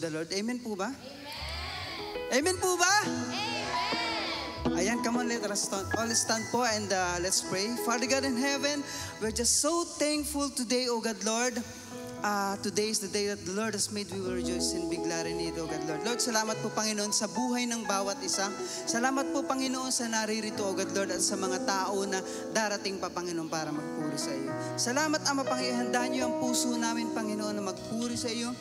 the Lord. Amen po ba? Amen po ba? Ayan, come on, let us stand, all stand po and let's pray. Father God in heaven, we're just so thankful today, O God Lord. Today is the day that the Lord has made. We will rejoice and be glad in it, O God Lord. Lord, salamat po Panginoon sa buhay ng bawat isa. Salamat po Panginoon sa naririto, O God Lord, at sa mga tao na darating pa Panginoon para magpuri sa iyo. Salamat Ama, ihanda niyo ang puso namin Panginoon na magpuri sa iyo.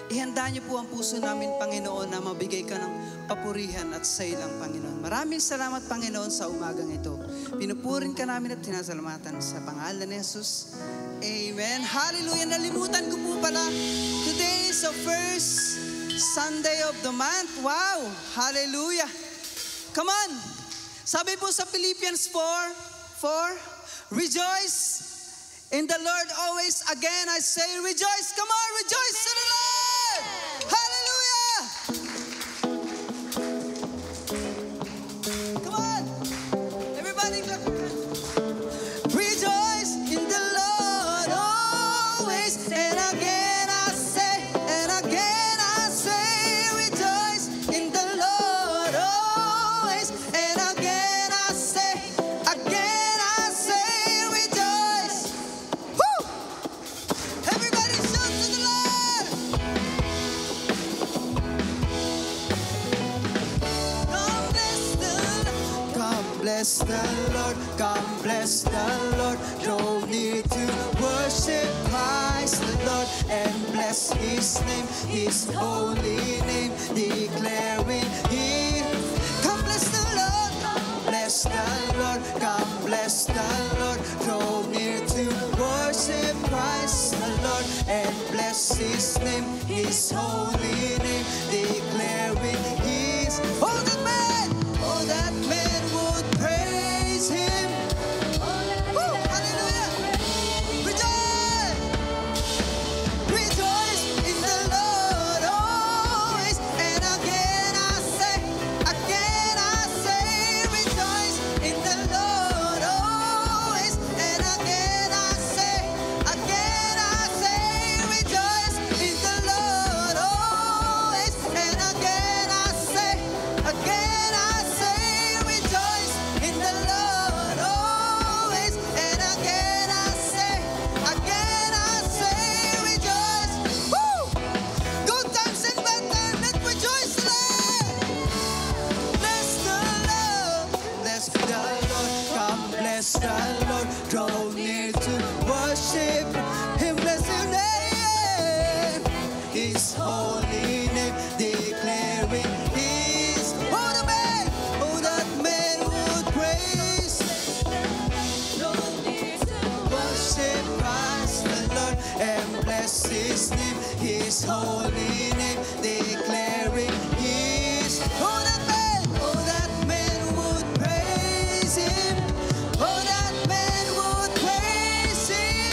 Ihanda niyo po ang puso namin Panginoon na mabigay ka ng papurihan at sa ilang Panginoon. Maraming salamat Panginoon sa umagang ito. Pinupurin ka namin at tinasalamatan sa pangalan ni Jesus. Amen. Hallelujah. Nalimutan ko po pala. Today is the first Sunday of the month. Wow. Hallelujah. Come on. Sabi po sa Philippians 4:4, rejoice in the Lord always. Again, I say rejoice. Come on, rejoice in the Lord. Hallelujah. Come on. Everybody clap your hands. Rejoice in the Lord always. And again I say, rejoice in the Lord always. And again I say, rejoice. Woo! Everybody shout to the Lord. Come bless the Lord. Come bless the Lord. Draw near to worship Christ the Lord and bless His name, His holy name, declaring He. Come bless the Lord. Come bless the Lord. Come bless the Lord. Draw near to worship Christ the Lord and bless His name, His holy name, declaring His. Oh, that man would praise Him. Woo, hallelujah. Rejoice. Rejoice in the Lord always. And again I say, rejoice in the Lord always. And again I say, rejoice in the Lord always. And again I say, rejoice in the Lord always. And again I say, rejoice. Woo! Good times and bad times, let's rejoice today. Bless the Lord. Bless the Lord. Come bless the Lord. Draw near to worship Him. Bless His name, His holy name, declaring His. Oh, that man would praise. Worship Christ the Lord and bless His name, His holy name, declaring His. Oh, that man would praise Him. Oh, that man would praise Him.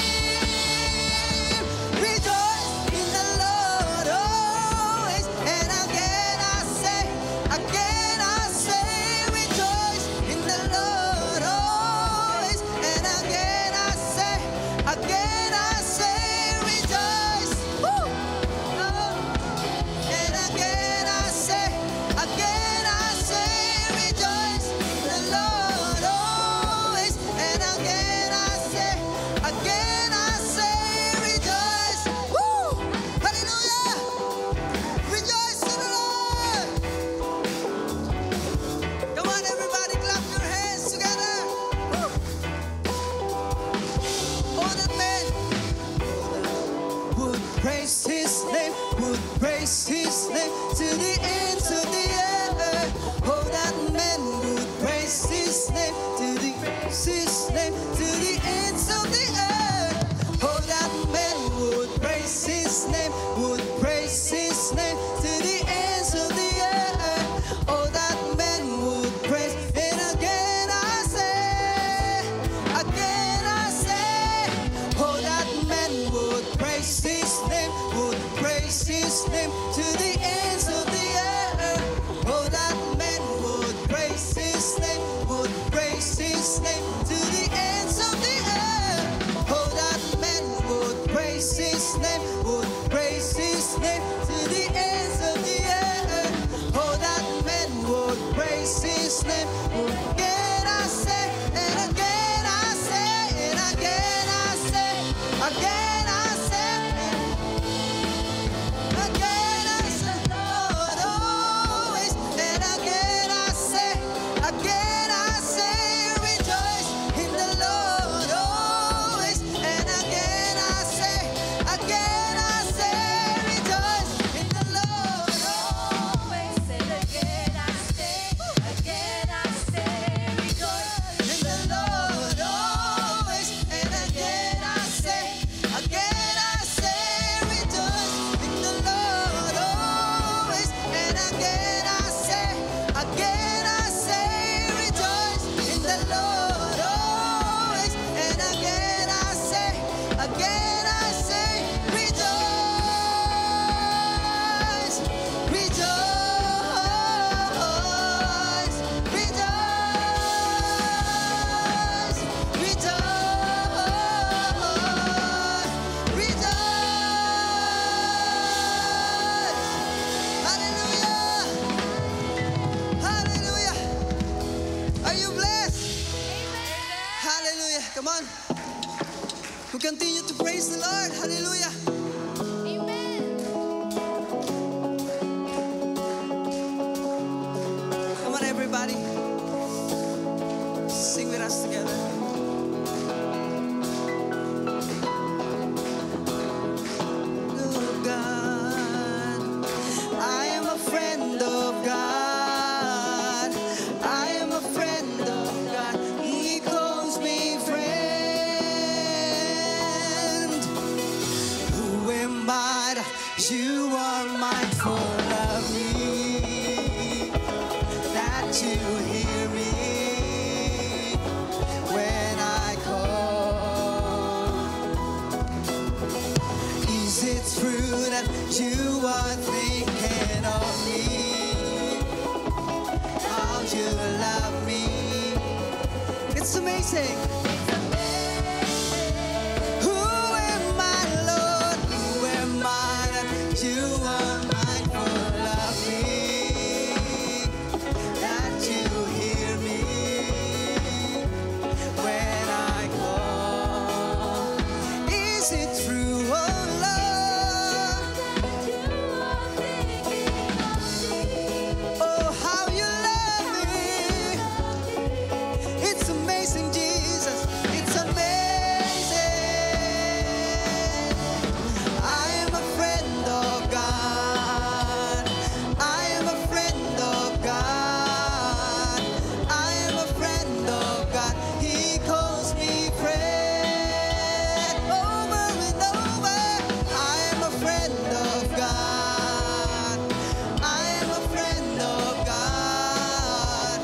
Rejoice in the Lord always. And again I say, rejoice in the Lord always. And again I say, rejoice. Woo! And again I say, rejoice in the Lord always. And again I say, rejoice. Woo! Hallelujah! Rejoice in the Lord! Come on, everybody, clap your hands together. Woo! Oh, that man would praise His name, to the ends of the earth. Oh, that man would praise His name, to the ends of the earth. Oh, that man would praise His name, to the ends of the earth. Oh, that man would praise. And again I say, oh, that man would praise His name, to the ends of the earth. Oh, that man would praise His name, to the ends of the earth. Oh, that man would praise His name, to the everybody. Sing with us together. Oh God, I am a friend of God. I am a friend of God. He calls me friend. Who am I that you are mindful of me? That you hear me when I call. Is it true that you are thinking of me? How you love me? It's amazing. Who am I, Lord? Who am I that you are mindful of me? That you hear me when I call. Is it true, oh Lord? Oh, how you love me. It's amazing, Jesus. It's amazing. I am a friend of God. I am a friend of God. I am a friend of God. He calls me friend over and over. I am a friend of God. I am a friend of God.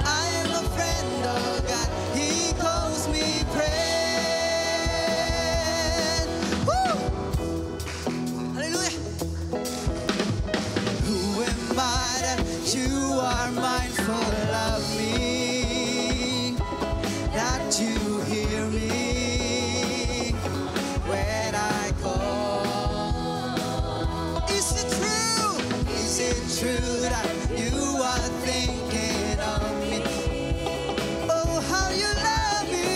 I am a friend of God. He calls me friend. Woo! Hallelujah. Who am I that you are mindful of me? That you hear me when I call. Is it true? Is it true that you are thinking of me? Oh, how you love me.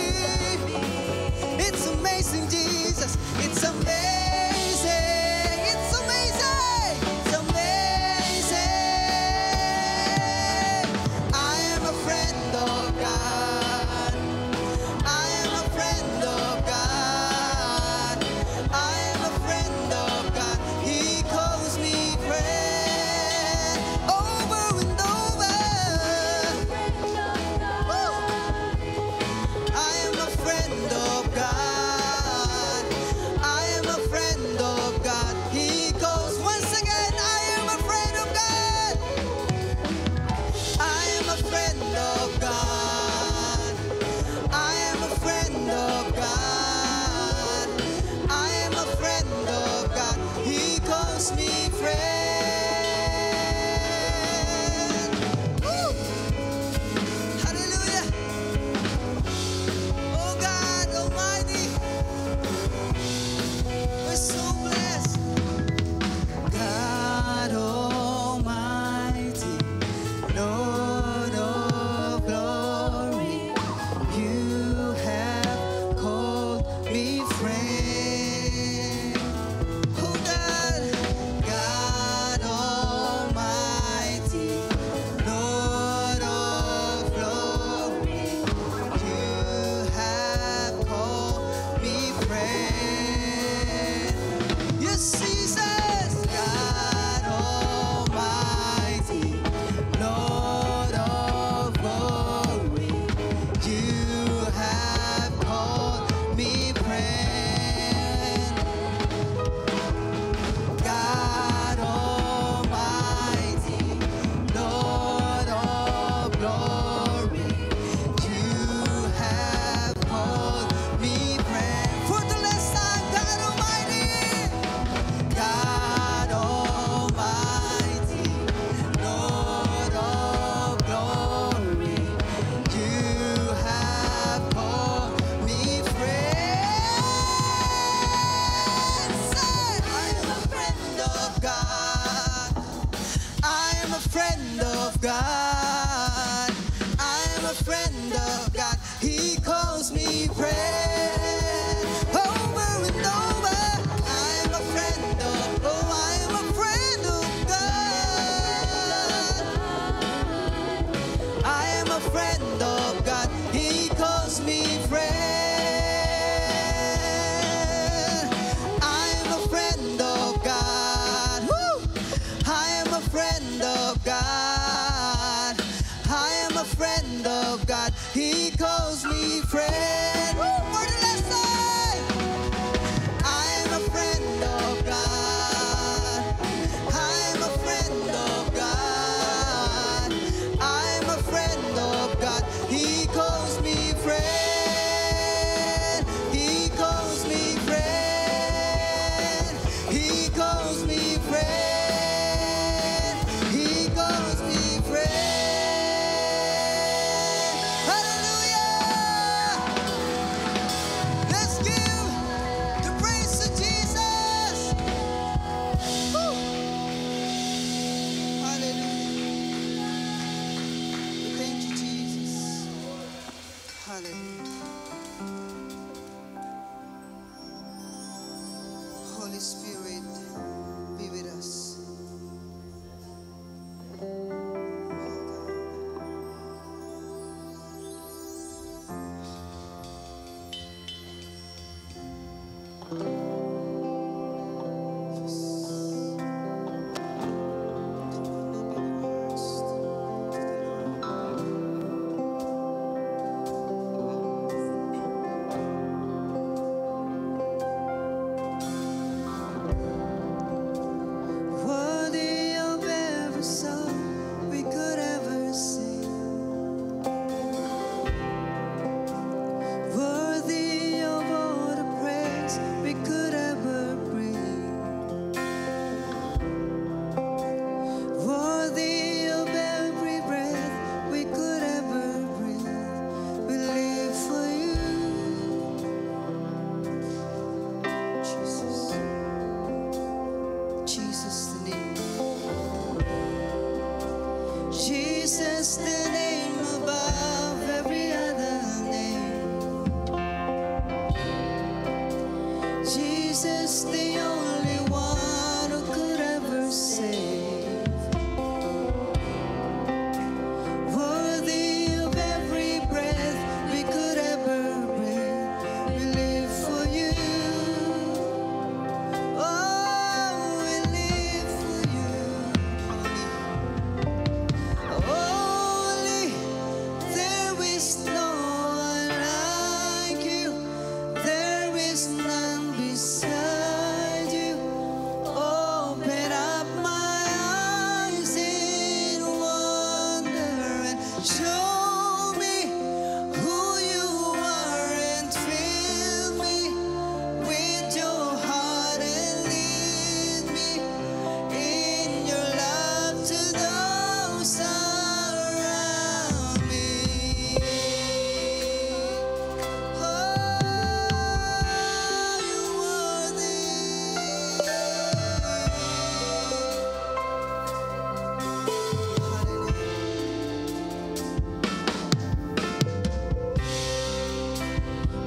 It's amazing, Jesus. It's amazing. It's amazing. It's amazing. I am a friend of God. I am a friend of God. I am a friend of God. He calls me friend over and over. Woo! I am a friend of God. I am a friend of God. He goes once again. I am a friend of God. I am a friend of God. I am a friend of God. I am a friend of God. He calls me friend. Woo! Hallelujah. Oh God Almighty, we're so blessed. God Almighty, Lord of glory, you have called me friend. Oh God, God Almighty, Lord of glory, you have called me friend. Yes, Jesus, God Almighty, Lord of glory, you have called me friend. God Almighty, Lord of glory, you have called me friend. For the last time, God Almighty, God Almighty, Lord of glory, you have called me friend. Say, I am a friend of God. I am a friend of God. I am a friend of God. He calls me friend over and over. I am a friend of, oh, I am a friend of God. friend of God. I am a friend of God. He calls me friend. Woo! For the last time. I am a friend of God. I am a friend of God. I am a friend of God. He calls me friend. He calls me friend. He calls me friend. He calls me friend. Hallelujah! Let's give the praise to Jesus. Woo! Hallelujah. Thank you, Jesus. Hallelujah. Holy Spirit, be with us. Worthy of every song we could ever sing. Worthy of all the praise we could ever bring. Worthy of every breath we could ever breathe. We live for you, Jesus. Jesus, the name. Jesus, the name above every other name. Jesus, the only one who could ever save. Worthy of every breath we could ever breathe. We live for you. Oh, we live for you. Holy, there is no one like you. There is none beside you. Open up my eyes in wonder and show me who you are and fill me with your heart and lead me in your love to those around me. Oh, you worthy.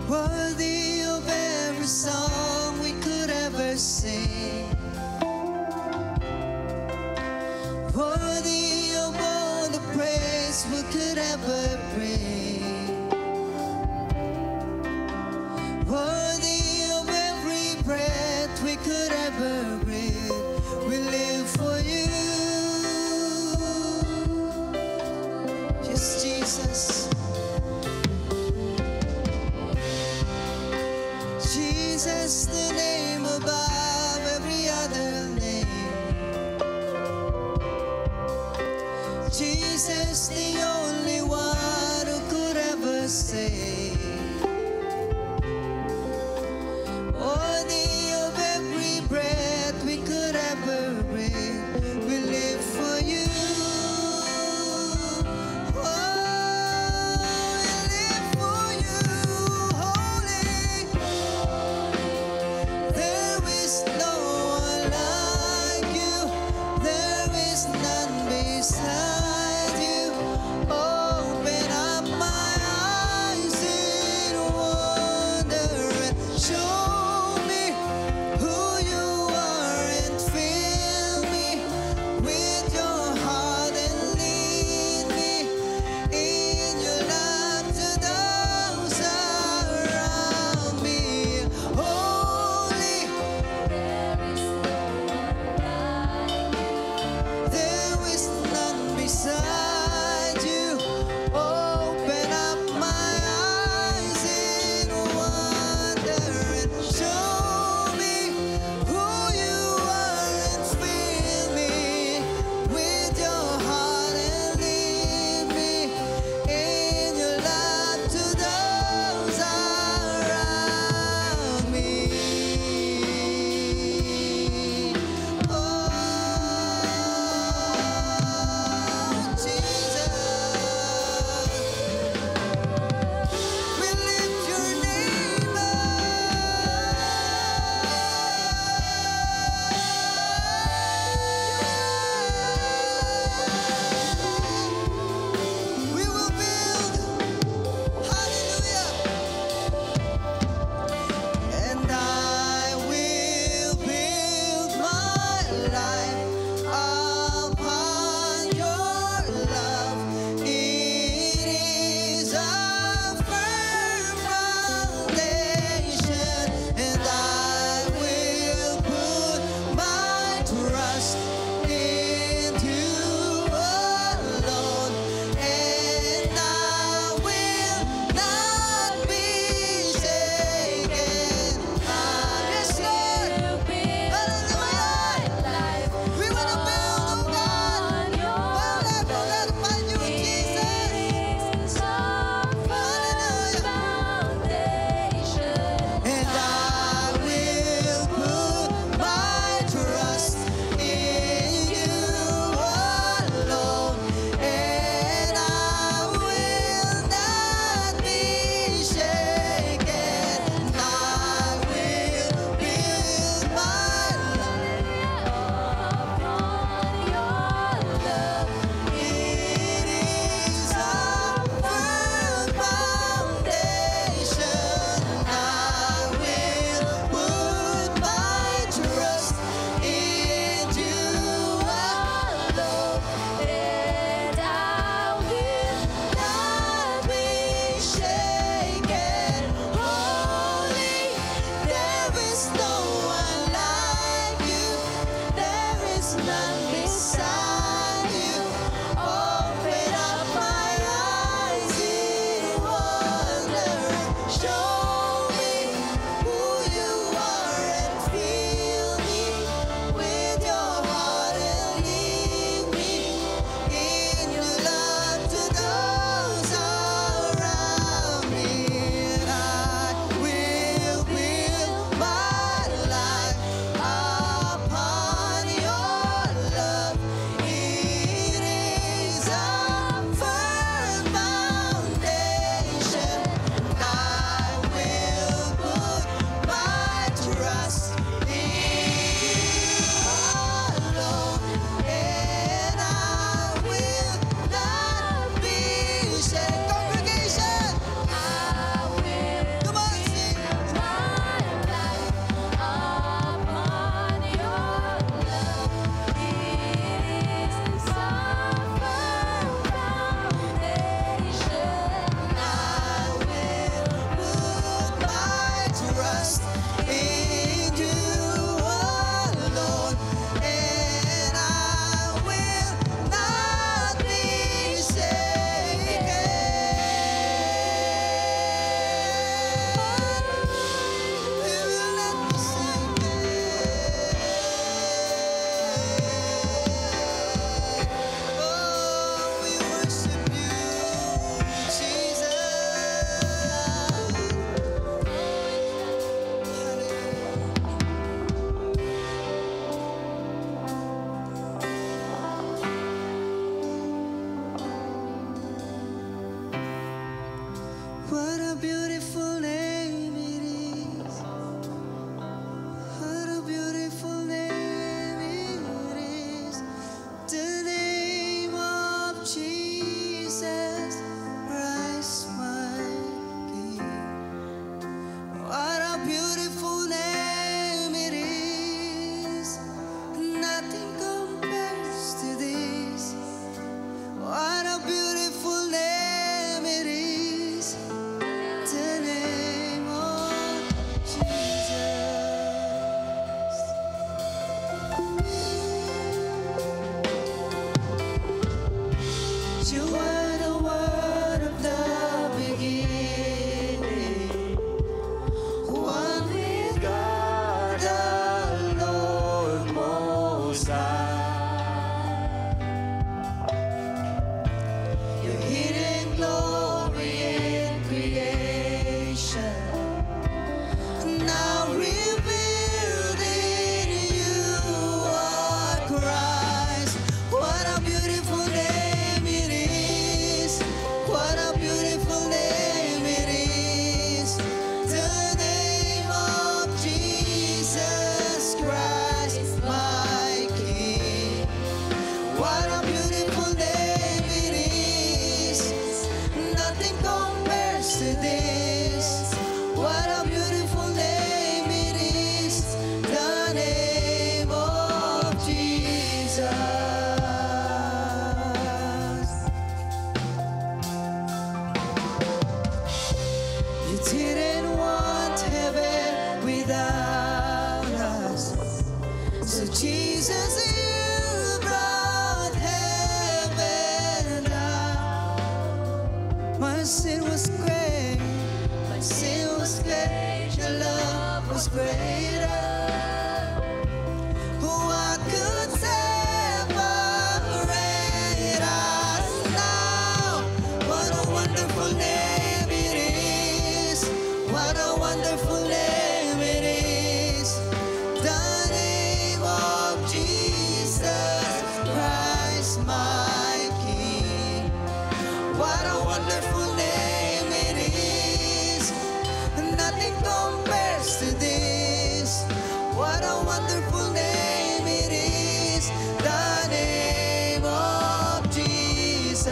Worthy of every song we could ever sing. Worthy of all the praise we could ever bring. Worthy of every breath we could ever breathe. We live for you. Yes, Jesus. Jesus, the name above every other name. Jesus, the only one who could ever save. Worthy of every breath we could ever breathe. We live for you. Oh, we live for you. Holy, there is no one like you. There is none beside you. beautiful name it is. What a beautiful name it is. The name of Jesus Christ, my King. What a beautiful name it is. Nothing compares to this. What a beautiful name it is. The name of Jesus. You were the word of the beginning, one with God the Lord Most High. Your hidden glory in creation, now revealed in you are Christ. What a beautiful name it is. What a beautiful name it is. The name of Jesus Christ, my King. What a beautiful name it is. Nothing compares to this. What a beautiful name it is. The name of Jesus. You didn't want heaven without us. So Jesus, you brought heaven down. My sin was great. My sin was great. Your love was greater. What could separate us now? What a wonderful name it is. What a wonderful name it is. The name of Jesus Christ, my King. What a wonderful name it is. Nothing compares to this. What a wonderful name it is. The name of Jesus.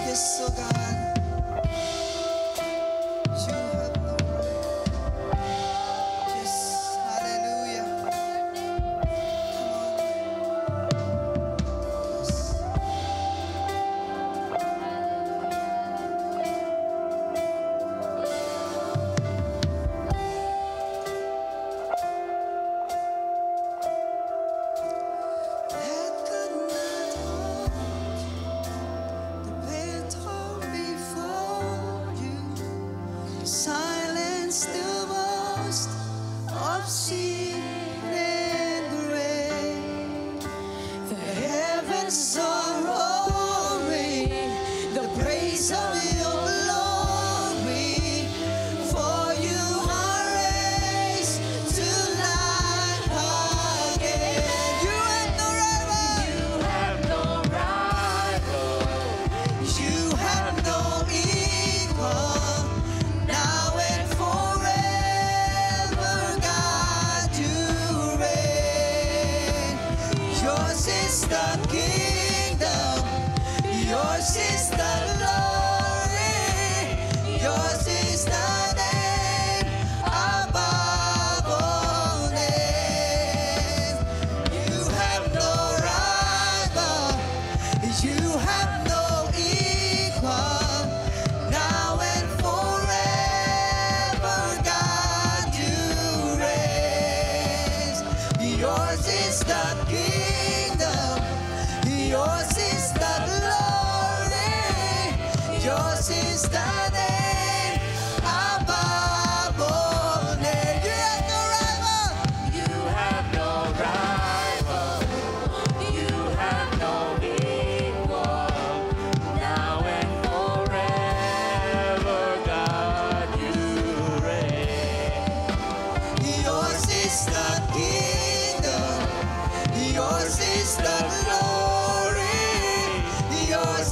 Yes, oh God. You have no right. Yes, hallelujah. That could not hold the battle before you. Silence the boast of sin and grave. The heavens are roaring the praise of your glory. For you are raised to life again. You have no rival. You have no equal. Now and forever, God, you reign. Yours is the kingdom. Yours is the glory. Yours is the name above all names. You have no rival. You have no equal. Now and forever, God, you reign. Yours is the kingdom. Yours is the glory. Yours is the name above all names. You have no rival. You have no rival. You have no equal. Now and forever, God, you reign. Yours is the kingdom. Yours is the glory. Yours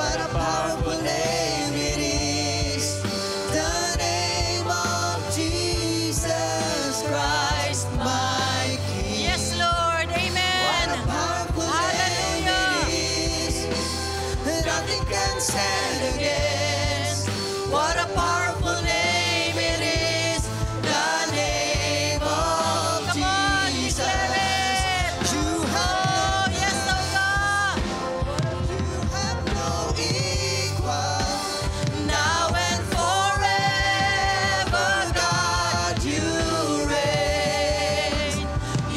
What a powerful name it is. The name of Jesus Christ, my King. Yes, Lord. Amen. What a powerful name Hallelujah. it is. Nothing can stand against. What a powerful name it is. The name of Come on, Jesus. declare it. You Oh, have yes, oh God. you have no equal. Now and forever, God, you reign.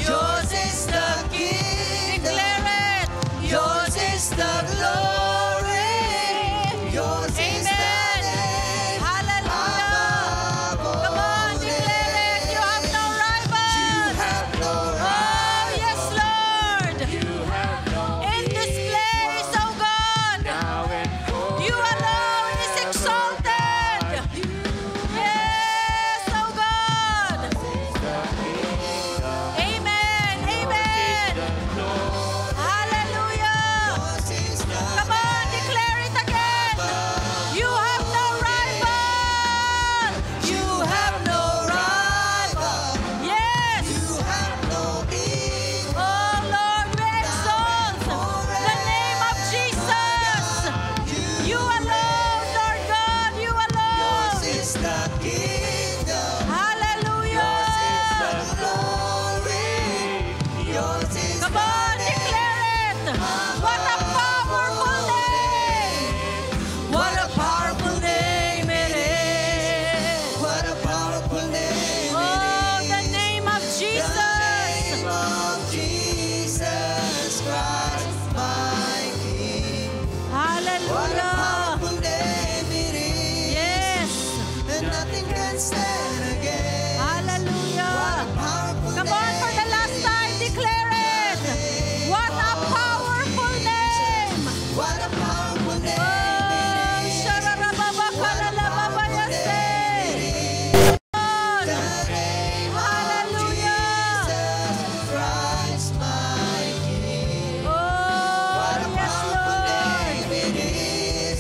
Yours is the kingdom. Declare it. Yours is the glory. Yours is the Amen. name Hallelujah. above Come on, all declare it. You have no names. rival. You have no Oh, yes, Lord. You have no In this place, oh God, now and you alone is exalted. Yes, oh God. Amen. Amen. Hallelujah. Yours is the Come on, declare it again. You have no rival. You have no rival. Yes. You have no equal. Oh Lord, we exalt the name of Jesus. You alone, Lord God, you Yours alone. is the kingdom. Hallelujah. Glory. Yours is Come on, declare it. What a powerful name. What a powerful name it is. What a powerful name. Oh, the name of The Jesus. name of Jesus Christ, my King. What a Hallelujah. powerful name it is. Yes. And nothing can stand against. Hallelujah. Powerful Come on, for the last time, declare it. What a powerful name. What a powerful name. Oh, shararababakaralababayase. Lord. Hallelujah. Christ, my King. Oh, What a yes, powerful Lord. name it is.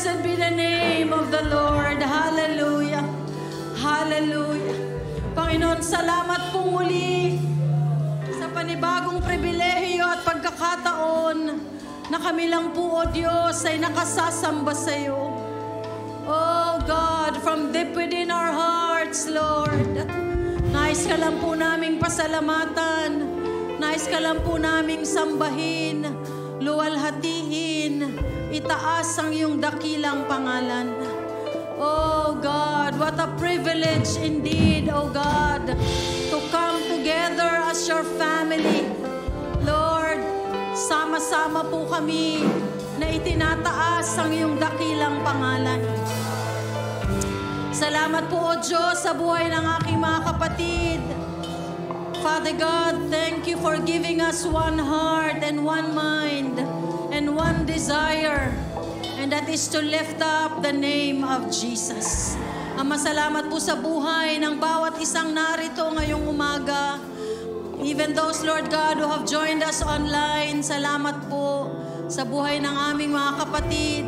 Blessed be the name of the Lord. Hallelujah. Hallelujah. Panginoon, salamat po muli sa panibagong pribilehiyo at pagkakataon na kami lang po, O Diyos, ay nakasasamba sa iyo. Oh God, from deep within our hearts, Lord, nais ka lang po naming pasalamatan, nais ka lang po naming sambahin, luwalhatiin, itaas ang iyong dakilang pangalan. Oh God, what a privilege indeed, oh God, to come together as your family. Lord, sama-sama po kami na itinataas ang iyong dakilang pangalan. Salamat po, O Diyos, sa buhay ng aking mga kapatid. Father God, thank you for giving us one heart and one mind and one desire, and that is to lift up the name of Jesus. Ama, salamat po sa buhay ng bawat isang narito ngayong umaga. Even those, Lord God, who have joined us online, salamat po sa buhay ng aming mga kapatid.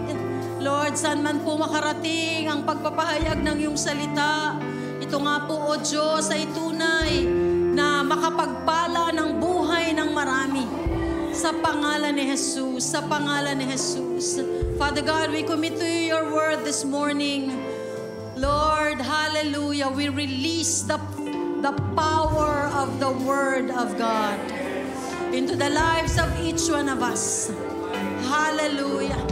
Lord, saan man po makarating ang pagpapahayag ng iyong salita, ito nga po, O Diyos, ay tunay na makapagpala ng buhay ng marami. Sa pangalan ni Jesus, sa pangalan ni Jesus. Father God, we commit to you your word this morning. Lord, hallelujah, we release the power of the word of God into the lives of each one of us. Hallelujah.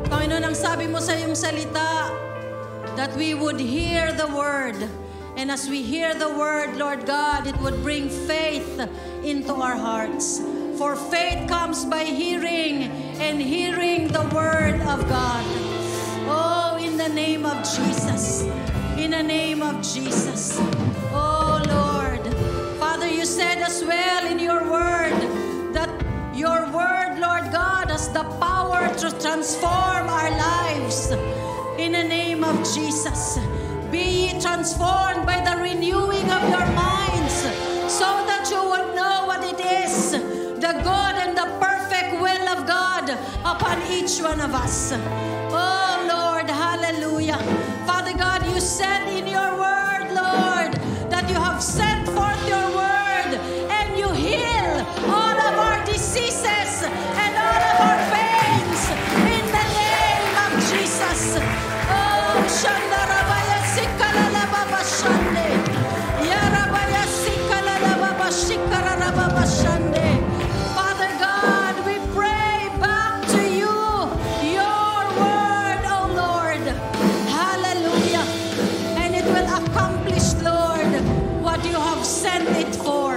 Panginoon, ang sabi mo sa iyong salita, that we would hear the word. And as we hear the word, Lord God, it would bring faith into our hearts. For faith comes by hearing, and hearing the word of God. Oh, in the name of Jesus. In the name of Jesus. Oh, Lord. Father, you said as well in your word that your word, Lord God, has the power to transform our lives. In the name of Jesus. Be ye transformed by the renewing of your minds, so that you would know what it is, the good and the perfect will of God upon each one of us. Oh, Lord, hallelujah. Father God, you said in your word, Lord, that you have sent forth your word and you heal all of our diseases and all of our pains in the name of Jesus. Oh, Shandarabaya Sikalalababa Shande. Yarabaya Sikalalababa Shikarababa Shande. Father God, we pray back to you your word, oh Lord. Hallelujah. And it will accomplish, Lord, what you have sent it for.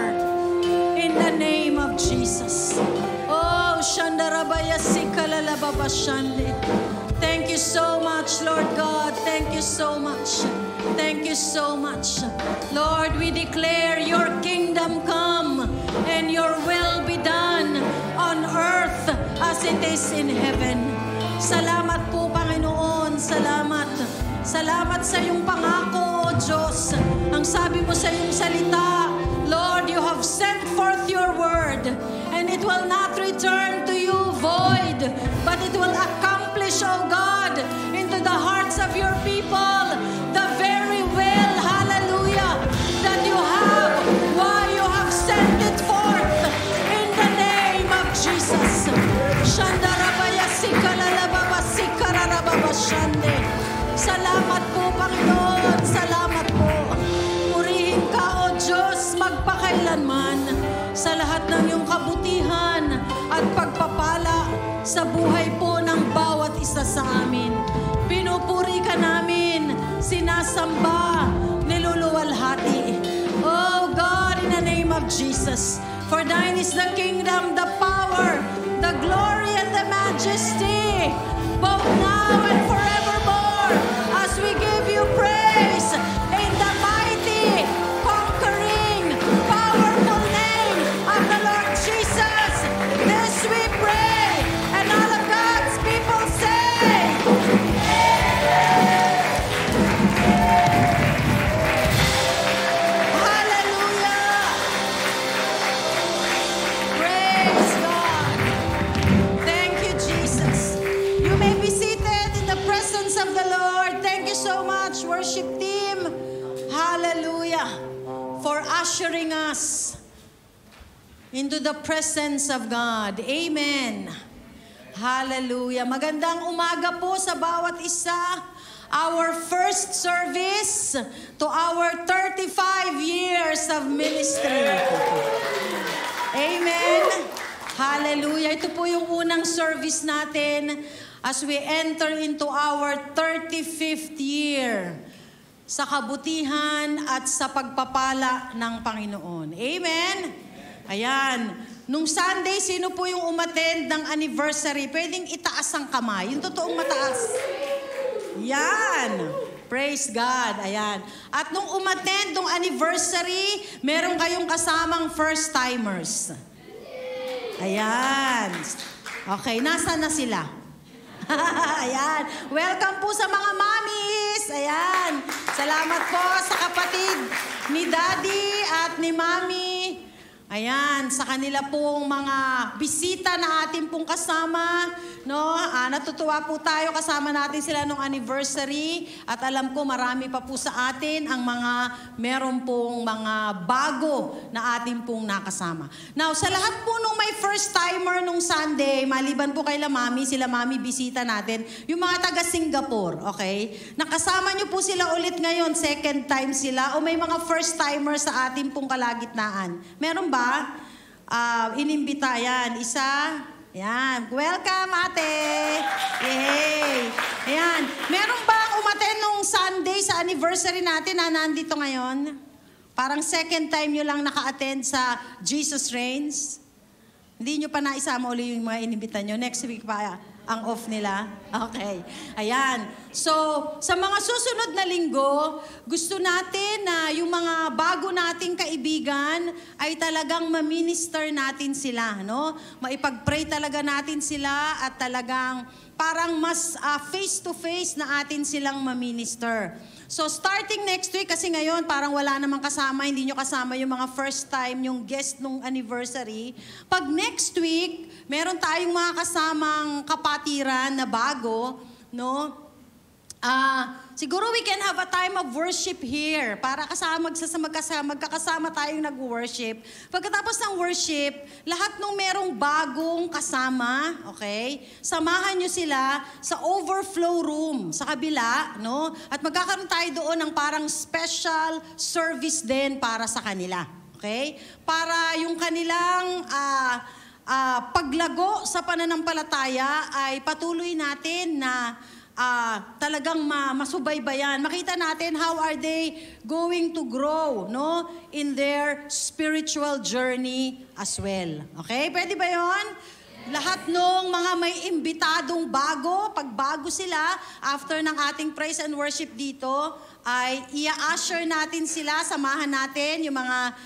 In the name of Jesus. Oh, Shandarabaya Sikalalababa Shande. Thank you so much, Lord God. Thank you so much. Thank you so much. Lord, we declare your kingdom come and your will be done on earth as it is in heaven. Salamat po, Panginoon. Salamat. Salamat sa iyong pangako, O Diyos. Ang sabi mo sa iyong salita, Lord, you have sent forth your word and it will not return to you void, but it will accomplish, oh God, into the hearts of your people the very will, hallelujah, that you have, why you have sent it forth in the name of Jesus. Shandarabaya Sikalalababa Sikarababa Shande. Salamat po, Panginoon. Salamat po. Purihin ka, O Diyos, magpakailanman sa lahat ng iyong kabutihan at pagpapala sa buhay po ng bawat isa sa amin. Pinupuri ka namin, sinasamba, niluluwalhati. Oh God, in the name of Jesus, for thine is the kingdom, the power, the glory, and the majesty, both now and forevermore, as we give you praise in the mighty, conquering, powerful name of the Lord Jesus. This we pray, and all of God's people say, hallelujah. Praise God. Thank you, Jesus. You may be seated ushering us into the presence of God. Amen. Hallelujah. Magandang umaga po sa bawat isa. Our first service to our 35 years of ministry. Amen. Hallelujah. Ito po yung unang service natin as we enter into our 35th year sa kabutihan at sa pagpapala ng Panginoon. Amen. Ayan. Nung Sunday, sino po yung umattend ng anniversary? Pwedeng itaas ang kamay. Yung totoong mataas. Yan. Praise God. Ayan. At nung umattend ng anniversary, meron kayong kasamang first-timers. Ayan. Okay, nasaan na sila? Ayan. Welcome po sa mga mommies. Ayan. Salamat po sa kapatid ni Daddy at ni Mommy. Ayan, sa kanila pong mga bisita na ating pong kasama, no? Natutuwa po tayo, kasama natin sila nung anniversary at alam ko marami pa po sa atin ang mga meron pong mga bago na ating pong nakasama. Now, sa lahat po nung may first timer nung Sunday, maliban po kay Mami, sila Mami bisita natin, yung mga taga Singapore, okay? Nakasama niyo po sila ulit ngayon, second time sila, o may mga first timer sa ating pong kalagitnaan. Meron ba? Inimbita yan. Isa. Yan. Welcome, ate. Yay. Ayan. Meron ba umattend nung Sunday sa anniversary natin na nandito ngayon? Parang second time nyo lang naka-attend sa Jesus Reigns. Hindi nyo pa naisama uli yung mga inimbita nyo. Next week pa ang off nila. Okay. Ayan. So, sa mga susunod na linggo, gusto natin na yung mga bago nating kaibigan ay talagang ma-minister natin sila, no? Maipag-pray talaga natin sila at talagang parang mas face-to-face na atin silang ma-minister. So, starting next week, kasi ngayon parang wala namang kasama, hindi nyo kasama yung mga first time, yung guest nung anniversary. Pag next week, meron tayong mga kasamang kapatiran na bago, no? Siguro we can have a time of worship here para magkakasama tayong nag-worship. Pagkatapos ng worship, lahat ng merong bagong kasama, okay, samahan nyo sila sa overflow room sa kabila, no? At magkakaroon tayo doon ng parang special service din para sa kanila, okay? Para yung kanilang paglago sa pananampalataya ay patuloy natin na talagang masubaybayan. Makita natin how are they going to grow, no, in their spiritual journey as well. Okay? Pwede ba yon? Lahat nung mga may imbitadong bago, pag bago sila, after ng ating praise and worship dito, ay i-usher natin sila, samahan natin yung mga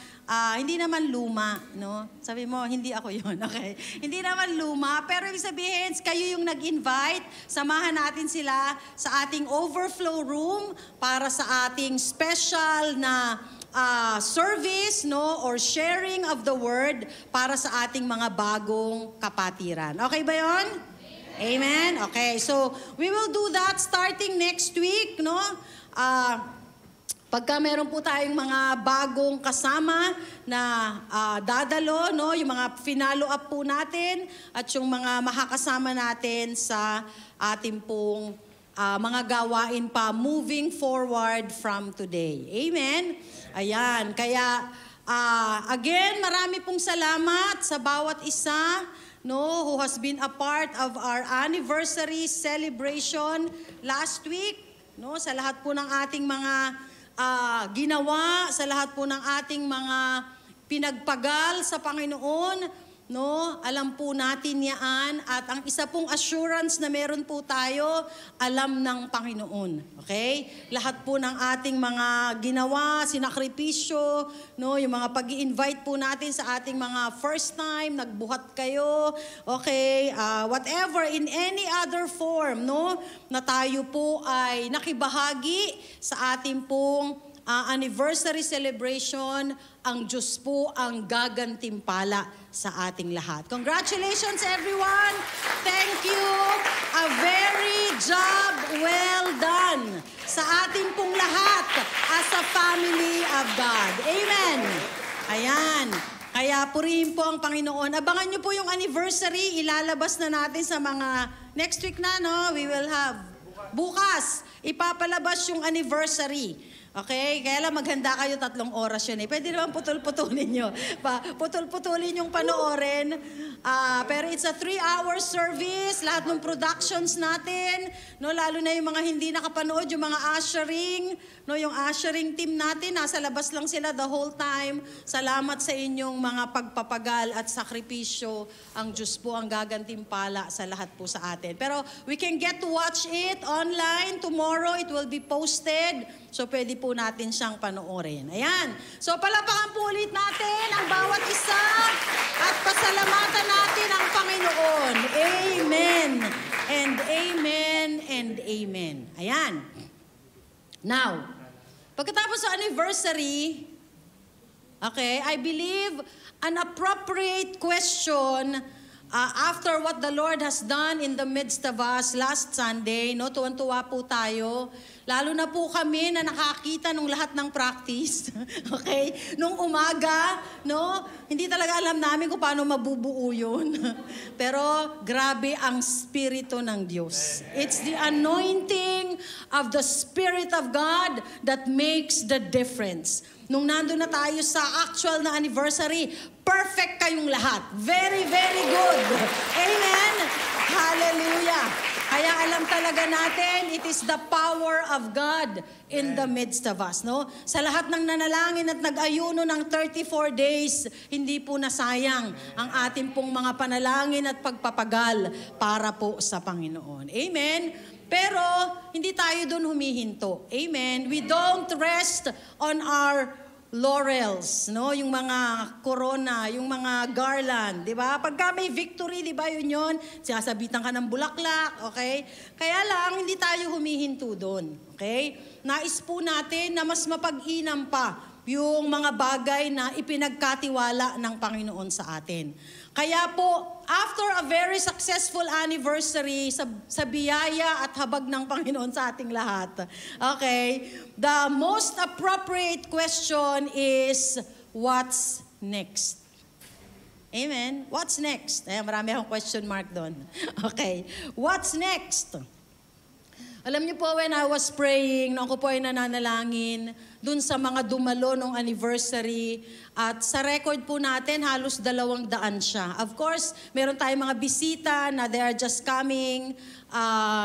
hindi naman luma, no? Sabi mo, hindi ako yun, okay? Hindi naman luma, pero ibig sabihin, kayo yung nag-invite, samahan natin sila sa ating overflow room para sa ating special na service, no? Or sharing of the word para sa ating mga bagong kapatiran. Okay ba yun? Amen? Okay, so we will do that starting next week, no? Pagka meron po tayong mga bagong kasama na dadalo, no, yung mga finalo up po natin at yung mga makakasama natin sa ating pong mga gawain pa moving forward from today. Amen? Ayan. Kaya, again, marami pong salamat sa bawat isa, no, who has been a part of our anniversary celebration last week, no, sa lahat po ng ating mga ginawa, sa lahat po ng ating mga pinagpagal sa Panginoon, no? Alam po natin yan at ang isa pong assurance na meron po tayo, alam ng Panginoon. Okay? Lahat po ng ating mga ginawa, sinakripisyo, no? Yung mga pag-i-invite po natin sa ating mga first time, nagbuhat kayo, okay? Whatever, in any other form, no? Na tayo po ay nakibahagi sa ating pong anniversary celebration, ang Diyos po ang gagantimpala sa ating lahat. Congratulations everyone! Thank you! A very job well done sa ating pong lahat as a family of God. Amen! Ayan. Kaya purihin po ang Panginoon. Abangan niyo po yung anniversary. Ilalabas na natin sa mga next week na, no? We will have. Bukas, ipapalabas yung anniversary. Okay? Kaya lang maghanda kayo 3 oras yun eh. Pwede naman putol-putulin nyo. Putol-putulin yung panoorin. Pero it's a 3-hour service. Lahat ng productions natin. No, lalo na yung mga hindi nakapanood, yung mga ushering. No, yung ushering team natin, nasa labas lang sila the whole time. Salamat sa inyong mga pagpapagal at sakripisyo. Ang Diyos po ang gagantimpala sa lahat po sa atin. Pero we can get to watch it online. Tomorrow it will be posted. So pwede po natin siyang panoorin. Ayan. So palapakan po ulit natin ang bawat isa at pasalamatan natin ang Panginoon. Amen. And amen and amen. Ayan. Now, pagkatapos sa anniversary, okay, I believe an appropriate question after what the Lord has done in the midst of us last Sunday, no, tuwan-tuwa po tayo. Lalo na po kami na nakakita nung lahat ng practice. Okay? Nung umaga, no, hindi talaga alam namin kung paano mabubuo yun. Pero grabe ang Espiritu ng Diyos. It's the anointing of the Spirit of God that makes the difference. Nung nandun na tayo sa actual na anniversary, perfect kayong lahat. Very, very good. Amen? Hallelujah. Kaya alam talaga natin, it is the power of God in the midst of us. No? Sa lahat ng nanalangin at nag-ayuno ng 34 days, hindi po nasayang ang ating pong mga panalangin at pagpapagal para po sa Panginoon. Amen? Pero hindi tayo doon humihinto. Amen? We don't rest on our laurels, no? Yung mga corona, yung mga garland, di ba? Pagka may victory, di ba yun? Sinasabitan ka ng bulaklak, okay? Kaya lang, hindi tayo humihinto doon, okay? Nais po natin na mas mapag-inam pa yung mga bagay na ipinagkatiwala ng Panginoon sa atin. Kaya po, after a very successful anniversary sa biyaya at habag ng Panginoon sa ating lahat, okay, the most appropriate question is, what's next? Amen? What's next? Marami akong question mark doon. Okay, what's next? Alam niyo po, when I was praying, nung ako po ay nananalangin, dun sa mga dumalo nung anniversary, at sa record po natin, halos 200 siya. Of course, meron tayong mga bisita na they are just coming,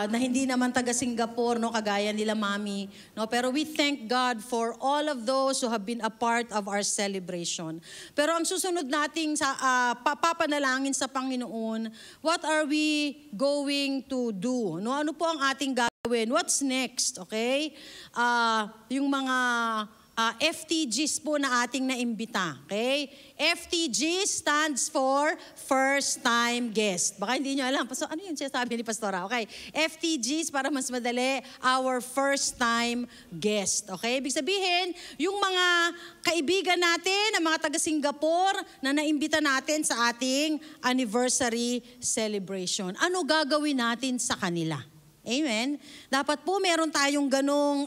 na hindi naman taga Singapore, no, kagaya nila Mami. No? Pero we thank God for all of those who have been a part of our celebration. Pero ang susunod nating papanalangin sa Panginoon, what are we going to do? No? Ano po ang ating gagawin? What's next? Okay? Yung mga FTGs po na ating naimbita. Okay? FTG stands for First Time Guest. Baka hindi nyo alam. Ano yun siya sabi ni Pastora? Okay. FTGs, para mas madali, our First Time Guest. Okay? Ibig sabihin, yung mga kaibigan natin, ang mga taga-Singapore, na naimbita natin sa ating anniversary celebration. Ano gagawin natin sa kanila? Amen? Dapat po meron tayong ganong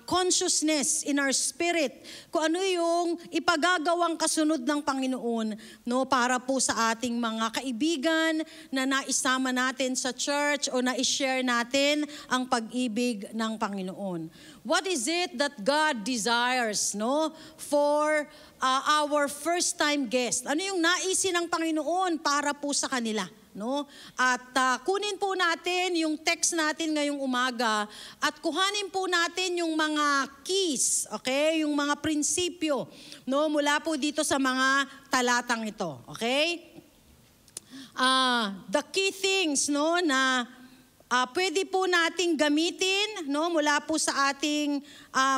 consciousness in our spirit kung ano yung ipagagawang kasunod ng Panginoon, no, para po sa ating mga kaibigan na naisama natin sa church o na-share natin ang pag-ibig ng Panginoon. What is it that God desires, no, for our first-time guest? Ano yung naisin ng Panginoon para po sa kanila? No? At kunin po natin yung text natin ngayong umaga at kuhanin po natin yung mga keys, okay? Yung mga prinsipyo, no, mula po dito sa mga talatang ito, okay? The key things, no, na pwede po nating gamitin, no, mula po sa ating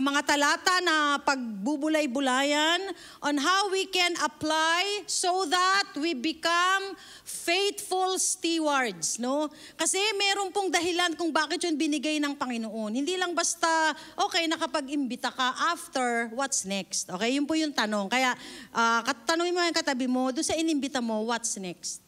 mga talata na pagbubulay-bulayan on how we can apply so that we become faithful stewards, no? Kasi meron pong dahilan kung bakit yun binigay ng Panginoon. Hindi lang basta, okay, nakapag-imbita ka, after, what's next? Okay, yun po yung tanong. Kaya, tanungin mo yung katabi mo, doon sa inimbita mo, what's next?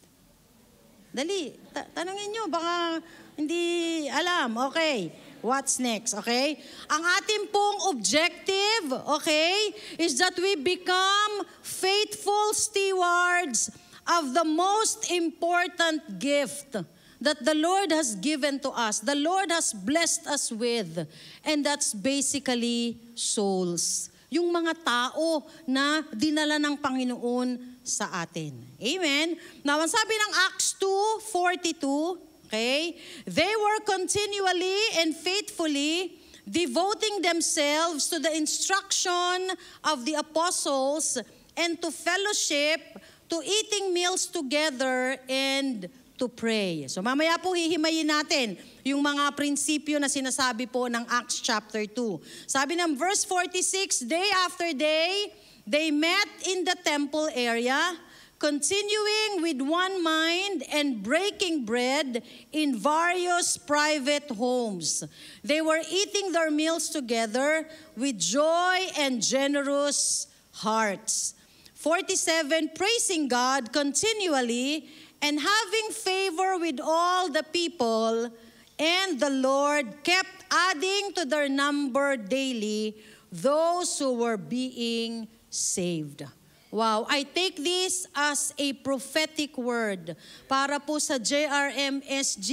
Dali, tanungin nyo, baka hindi alam. Okay, what's next? Okay? Ang ating pong objective, okay, is that we become faithful stewards of the most important gift that the Lord has given to us, the Lord has blessed us with, and that's basically souls. Yung mga tao na dinala ng Panginoon sa atin. Amen? Now, ang sabi ng Acts 2:42, okay, they were continually and faithfully devoting themselves to the instruction of the apostles and to fellowship, to eating meals together, and to pray. So mamaya po hihimayin natin yung mga prinsipyo na sinasabi po ng Acts chapter 2. Sabi ng verse 46, day after day, they met in the temple area, continuing with one mind and breaking bread in various private homes. They were eating their meals together with joy and generous hearts. 47, praising God continually and having favor with all the people, and the Lord kept adding to their number daily those who were being saved. Wow, I take this as a prophetic word para po sa JRMSG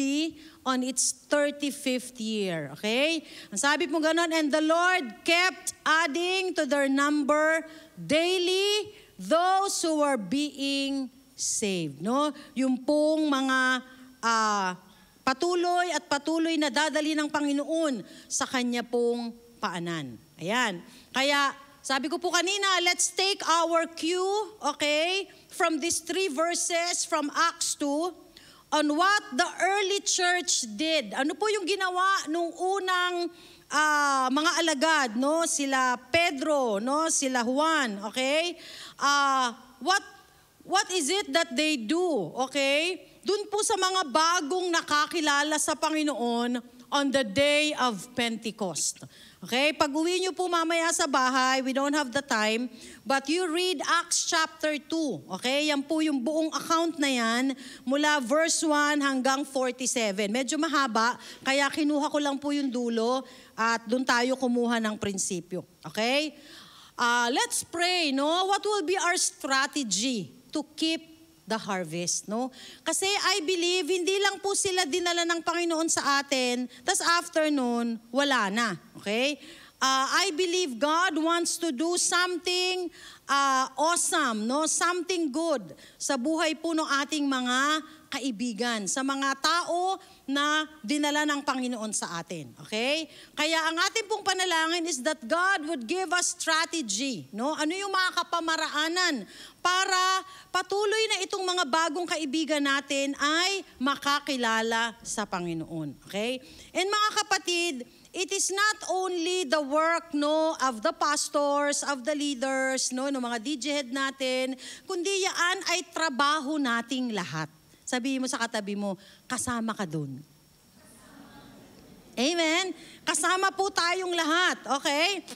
on its 35th year. Okay? Ang sabi po ganon, and the Lord kept adding to their number daily those who were being saved. No? Yung pong mga patuloy na dadali ng Panginoon sa kanya pong paanan. Ayan. Kaya, sabi ko po kanina, let's take our cue, okay, from these 3 verses from Acts 2 on what the early church did. Ano po yung ginawa nung unang mga alagad, no? Sila Pedro, no? Sila Juan, okay? What is it that they do, okay? Dun po sa mga bagong nakakilala sa Panginoon on the day of Pentecost. Okay, pag-uwi nyo po mamaya sa bahay, we don't have the time, but you read Acts chapter 2. Okay, yan po yung buong account na yan, mula verse 1 hanggang 47. Medyo mahaba, kaya kinuha ko lang po yung dulo at doon tayo kumuha ng prinsipyo. Okay, let's pray, no? What will be our strategy to keep the harvest, no? Kasi I believe, hindi lang po sila dinala ng Panginoon sa atin, tas after nun, wala na, okay? I believe God wants to do something awesome, no? Something good sa buhay po ng ating mga kaibigan, sa mga tao na dinala ng Panginoon sa atin, okay? Kaya ang ating pong panalangin is that God would give us strategy, no? Ano yung mga kapamaraanan para patuloy na itong mga bagong kaibigan natin ay makakilala sa Panginoon, okay? And mga kapatid, it is not only the work, no, of the pastors, of the leaders, no, ng mga DJ head natin, kundi yan ay trabaho nating lahat. Sabihin mo sa katabi mo, kasama ka dun. Amen? Kasama po tayong lahat, okay?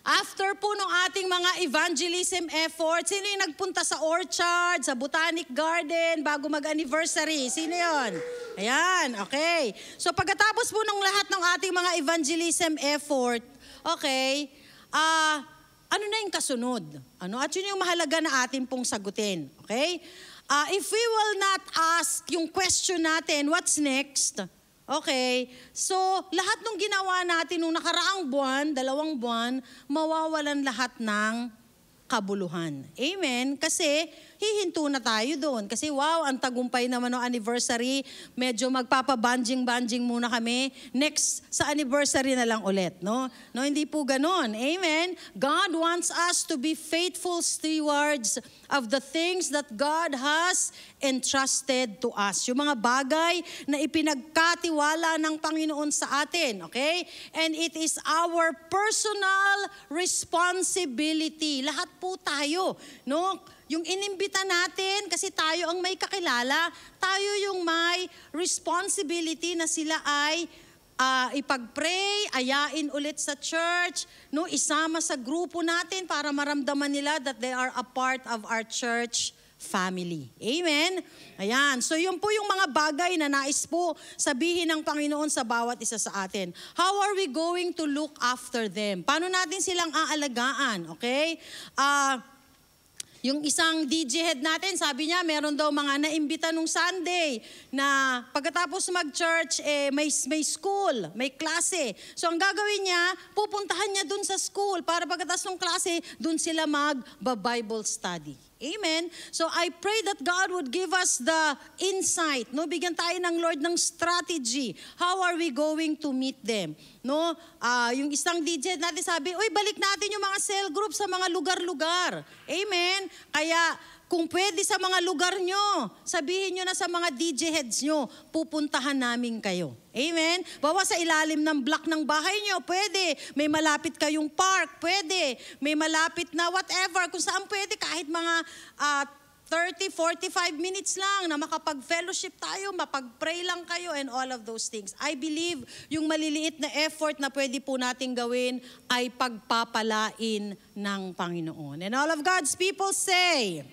After po ng ating mga evangelism efforts, sino yung nagpunta sa orchard, sa Botanic Garden, bago mag-anniversary? Sino yon? Ayan, okay. So pagkatapos po ng lahat ng ating mga evangelism effort, okay, ano na yung kasunod? Ano? At yun yung mahalaga na atin pong sagutin, okay? If we will not ask yung question natin, what's next? Okay, so lahat ng ginawa natin nung nakaraang buwan, 2 buwan, mawawalan lahat ng kabuluhan. Amen? Kasi hihinto na tayo doon. Kasi wow, ang tagumpay naman ng anniversary, medyo magpapa-banjing-banjing muna kami. Next, sa anniversary na lang ulit, no? No, hindi po ganon. Amen? God wants us to be faithful stewards of the things that God has entrusted to us. Yung mga bagay na ipinagkatiwala ng Panginoon sa atin, okay? And it is our personal responsibility. Lahat po tayo, no? Yung inimbita natin, kasi tayo ang may kakilala, tayo yung may responsibility na sila ay ipag-pray, ayain ulit sa church, no? Isama sa grupo natin para maramdaman nila that they are a part of our church family. Amen? Ayan. So yun po yung mga bagay na nais po sabihin ng Panginoon sa bawat isa sa atin. How are we going to look after them? Paano natin silang aalagaan? Okay? Yung isang DJ head natin, sabi niya, meron daw mga naimbita nung Sunday na pagkatapos mag-church, may school, may klase. So ang gagawin niya, pupuntahan niya dun sa school para pagkatapos ng klase, dun sila mag-Bible study. Amen? So I pray that God would give us the insight, no? Bigyan tayo ng Lord ng strategy. How are we going to meet them? No? Yung isang DJ natin sabi, uy, balik natin yung mga cell group sa mga lugar-lugar. Amen? Kaya kung pwede sa mga lugar nyo, sabihin nyo na sa mga DJ heads nyo, pupuntahan namin kayo. Amen? Bawa sa ilalim ng block ng bahay nyo, pwede. May malapit kayong park, pwede. May malapit na whatever, kung saan pwede, kahit mga 30, 45 minutes lang na makapag-fellowship tayo, mapag-pray lang kayo and all of those things. I believe yung maliliit na effort na pwede po natin gawin ay pagpapalain ng Panginoon. And all of God's people say,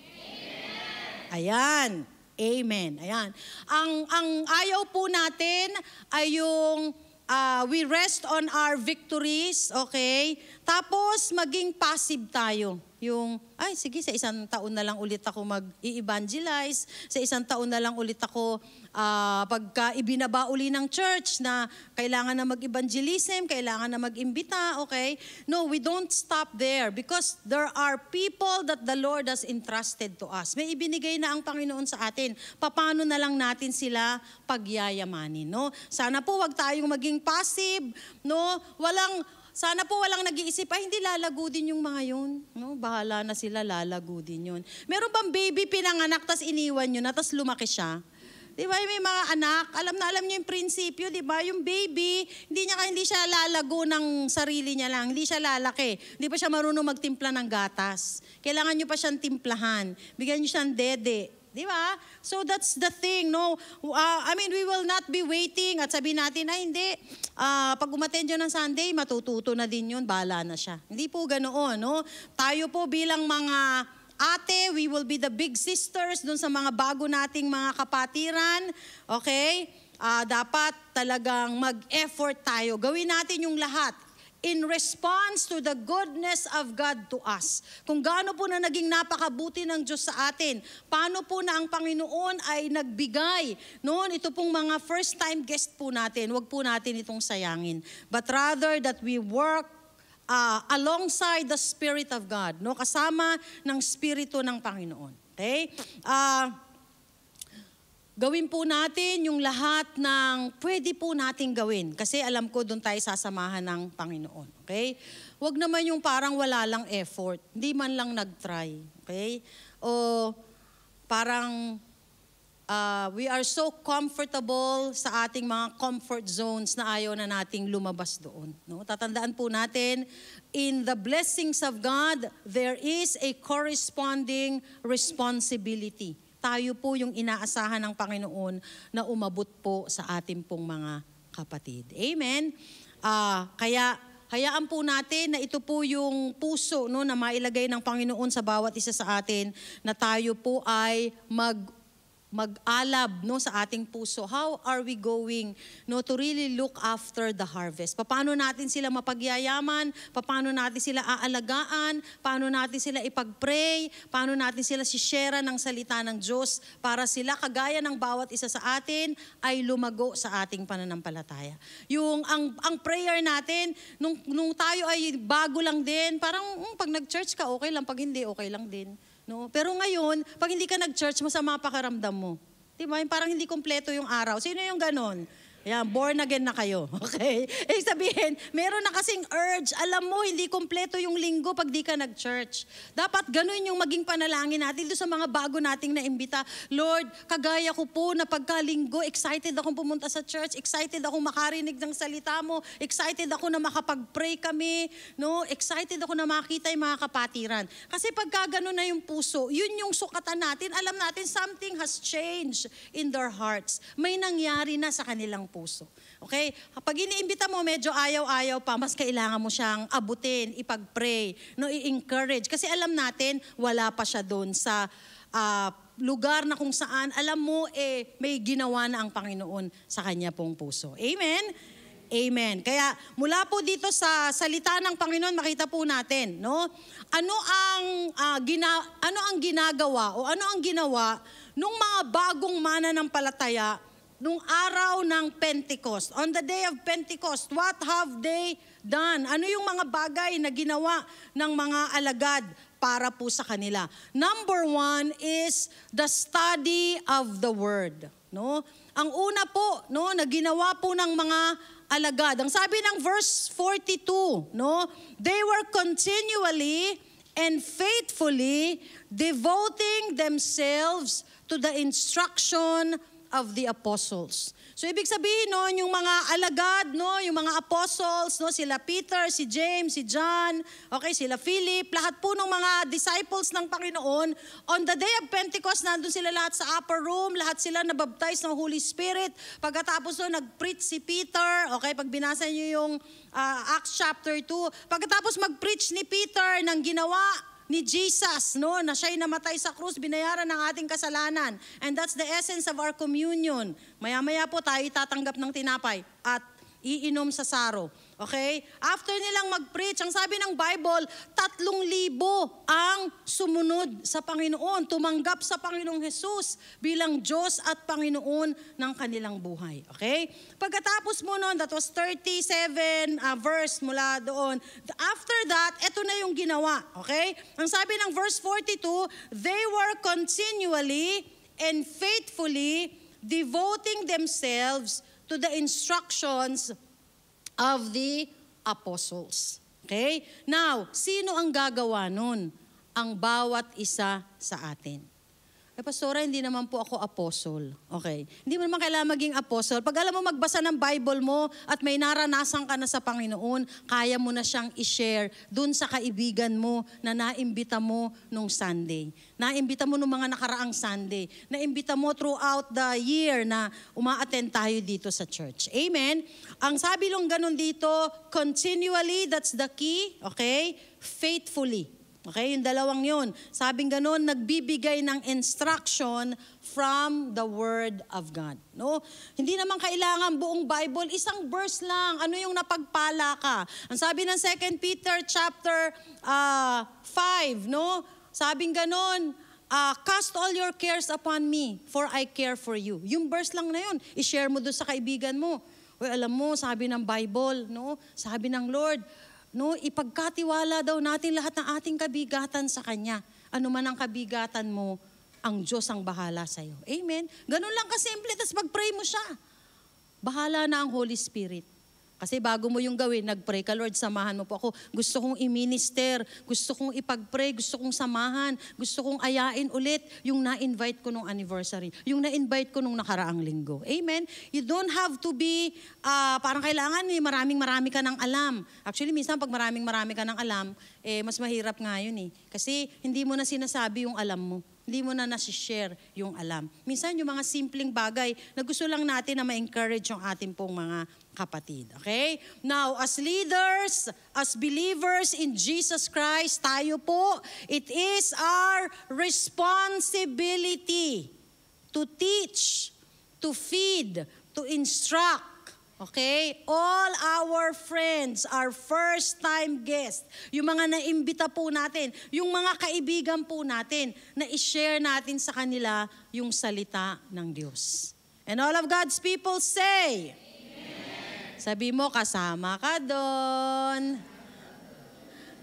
ayan. Amen. Ayan. Ang ayaw po natin ay yung we rest on our victories, okay? Tapos maging passive tayo. Yung, ay sige, sa isang taon na lang ulit ako mag-i-evangelize, sa isang taon na lang ulit ako pagka ibinaba uli ng church na kailangan na mag-evangelism, kailangan na mag-imbita, okay? No, we don't stop there because there are people that the Lord has entrusted to us. May ibinigay na ang Panginoon sa atin. Paano na lang natin sila pagyayamanin, no? Sana po wag tayong maging passive, no? Sana po walang nag-iisip, ay hindi lalago din yung mga yun. No? Bahala na sila, lalago din yun. Meron bang baby pinanganak, tas iniwan nyo na, tas lumaki siya? Di ba, may mga anak, alam niyo yung prinsipyo, di ba? Yung baby, hindi siya lalago ng sarili niya lang, hindi siya lalaki. Hindi pa siya marunong magtimpla ng gatas. Kailangan nyo pa siyang timplahan. Bigyan nyo siyang dede. Di ba? So that's the thing, no? We will not be waiting at sabihin natin, ay hindi, pag umattend yun ng Sunday, matututo na din yun, bahala na siya. Hindi po ganoon, no? Tayo po bilang mga ate, we will be the big sisters dun sa mga bago nating mga kapatiran, okay? Dapat talagang mag-effort tayo. Gawin natin yung lahat in response to the goodness of God to us. Kung gaano po na naging napakabuti ng Diyos sa atin, paano po na ang Panginoon ay nagbigay noon, ito pong mga first time guest po natin, wag po natin itong sayangin. But rather that we work alongside the Spirit of God, no? Kasama ng Spirito ng Panginoon. Okay? Gawin po natin yung lahat ng pwede po nating gawin. Kasi alam ko doon tayo sasamahan ng Panginoon. Okay? Huwag naman yung parang wala lang effort. Hindi man lang nag-try. Okay? O parang we are so comfortable sa ating mga comfort zones na ayaw na nating lumabas doon. No? Tatandaan po natin, in the blessings of God, there is a corresponding responsibility. Tayo po yung inaasahan ng Panginoon na umabot po sa ating pong mga kapatid. Amen? Hayaan po natin na ito po yung puso, no, na mailagay ng Panginoon sa bawat isa sa atin na tayo po ay mag-alab, no, sa ating puso. How are we going, no, to really look after the harvest? Paano natin sila mapagyayaman? Paano natin sila aalagaan? Paano natin sila ipag-pray? Paano natin sila share ng salita ng Diyos para sila, kagaya ng bawat isa sa atin, ay lumago sa ating pananampalataya. Yung ang prayer natin, nung tayo ay bago lang din, parang pag nag-church ka, okay lang. Pag hindi, okay lang din. No? Pero ngayon, pag hindi ka nag-church, masama pakiramdam mo. Diba? Yung parang hindi kompleto yung araw. Sino yung ganon? Ayan, born again na kayo. Okay? Ibig sabihin, meron na kasing urge. Alam mo, hindi kompleto yung linggo pag di ka nag-church. Dapat ganun yung maging panalangin natin doon sa mga bago nating naimbita. Lord, kagaya ko po na pagkalinggo, excited akong pumunta sa church, excited akong makarinig ng salita mo, excited ako na makapag-pray kami, no? Excited ako na makita yung mga kapatiran. Kasi pagka ganun na yung puso, yun yung sukatan natin. Alam natin, something has changed in their hearts. May nangyari na sa kanilang puso. Okay? Kapag iniimbita mo, medyo ayaw-ayaw pa, mas kailangan mo siyang abutin, ipag-pray, no, i-encourage. Kasi alam natin, wala pa siya doon sa lugar na kung saan, alam mo, may ginawa na ang Panginoon sa kanya pong puso. Amen? Amen. Kaya mula po dito sa salita ng Panginoon, makita po natin, no? Ano ang ginagawa o ano ang ginawa nung mga bagong mananampalataya nung araw ng Pentecost? On the day of Pentecost, what have they done? Ano yung mga bagay na ginawa ng mga alagad para po sa kanila? Number 1 is the study of the Word. No? Ang una po, no, na ginawa po ng mga alagad. Ang sabi ng verse 42, no, they were continually and faithfully devoting themselves to the instruction of the apostles. So ibig sabihin noon, yung mga alagad, no, yung mga apostles, no, sila Peter, si James, si John, okay, sila Philip, lahat po ng mga disciples ng Panginoon, on the day of Pentecost, nandun sila lahat sa upper room, lahat sila nabaptize ng Holy Spirit. Pagkatapos noon, nag-preach si Peter, okay, pag binasa niyo yung Acts chapter 2, pagkatapos mag-preach ni Peter ng ginawa ni Jesus, no, na siya'y namatay sa krus, binayaran ng ating kasalanan. And that's the essence of our communion. Maya-maya po tayo tatanggap ng tinapay at iinom sa saro. Okay? After nilang mag-preach, ang sabi ng Bible, 3,000 ang sumunod sa Panginoon, tumanggap sa Panginoong Jesus bilang Diyos at Panginoon ng kanilang buhay. Okay? Pagkatapos mo noon, that was 37 verse mula doon. After that, eto na yung ginawa. Okay? Ang sabi ng verse 42, they were continually and faithfully devoting themselves to the instructions of the apostles. Okay? Now, sino ang gagawa nun? Ang bawat isa sa atin. Pastora, hindi naman po ako apostle. Okay. Hindi mo naman kailangan maging apostle. Pag alam mo magbasa ng Bible mo at may naranasan ka na sa Panginoon, kaya mo na siyang i-share dun sa kaibigan mo na naimbita mo nung Sunday. Naimbita mo nung mga nakaraang Sunday. Naimbita mo throughout the year na uma-attend tayo dito sa church. Amen? Ang sabi lang ganun dito, continually, that's the key. Okay? Faithfully. Okay, yung dalawang yun. Sabing ganon, nagbibigay ng instruction from the Word of God. No? Hindi naman kailangan buong Bible, isang verse lang. Ano yung napagpala ka? Ang sabi ng 2 Peter chapter 5, no? Sabing ganon, cast all your cares upon me, for I care for you. Yung verse lang na yun, i-share mo doon sa kaibigan mo. Well, alam mo, sabi ng Bible, no? Sabi ng Lord, no, ipagkatiwala daw natin lahat ng ating kabigatan sa Kanya. Ano man ang kabigatan mo, ang Diyos ang bahala sa'yo. Amen? Ganun lang kasimple, tapos pag-pray mo siya. Bahala na ang Holy Spirit. Kasi bago mo yung gawin, nag-pray ka, Lord, samahan mo po ako. Gusto kong i-minister, gusto kong ipag-pray, gusto kong samahan, gusto kong ayain ulit yung na-invite ko nung anniversary, yung na-invite ko nung nakaraang linggo. Amen? You don't have to be, parang kailangan maraming-marami ka ng alam. Actually, minsan pag maraming-marami ka ng alam, mas mahirap nga yun eh. Kasi hindi mo na sinasabi yung alam mo. Hindi mo na nasi-share yung alam. Minsan yung mga simpleng bagay na gusto lang natin na ma-encourage yung ating pong mga kapatid. Okay? Now, as leaders, as believers in Jesus Christ, tayo po, it is our responsibility to teach, to feed, to instruct, okay? All our friends, our first-time guests, yung mga naimbita po natin, yung mga kaibigan po natin, na i-share natin sa kanila yung salita ng Diyos. And all of God's people say, Amen. Sabi mo, kasama ka doon.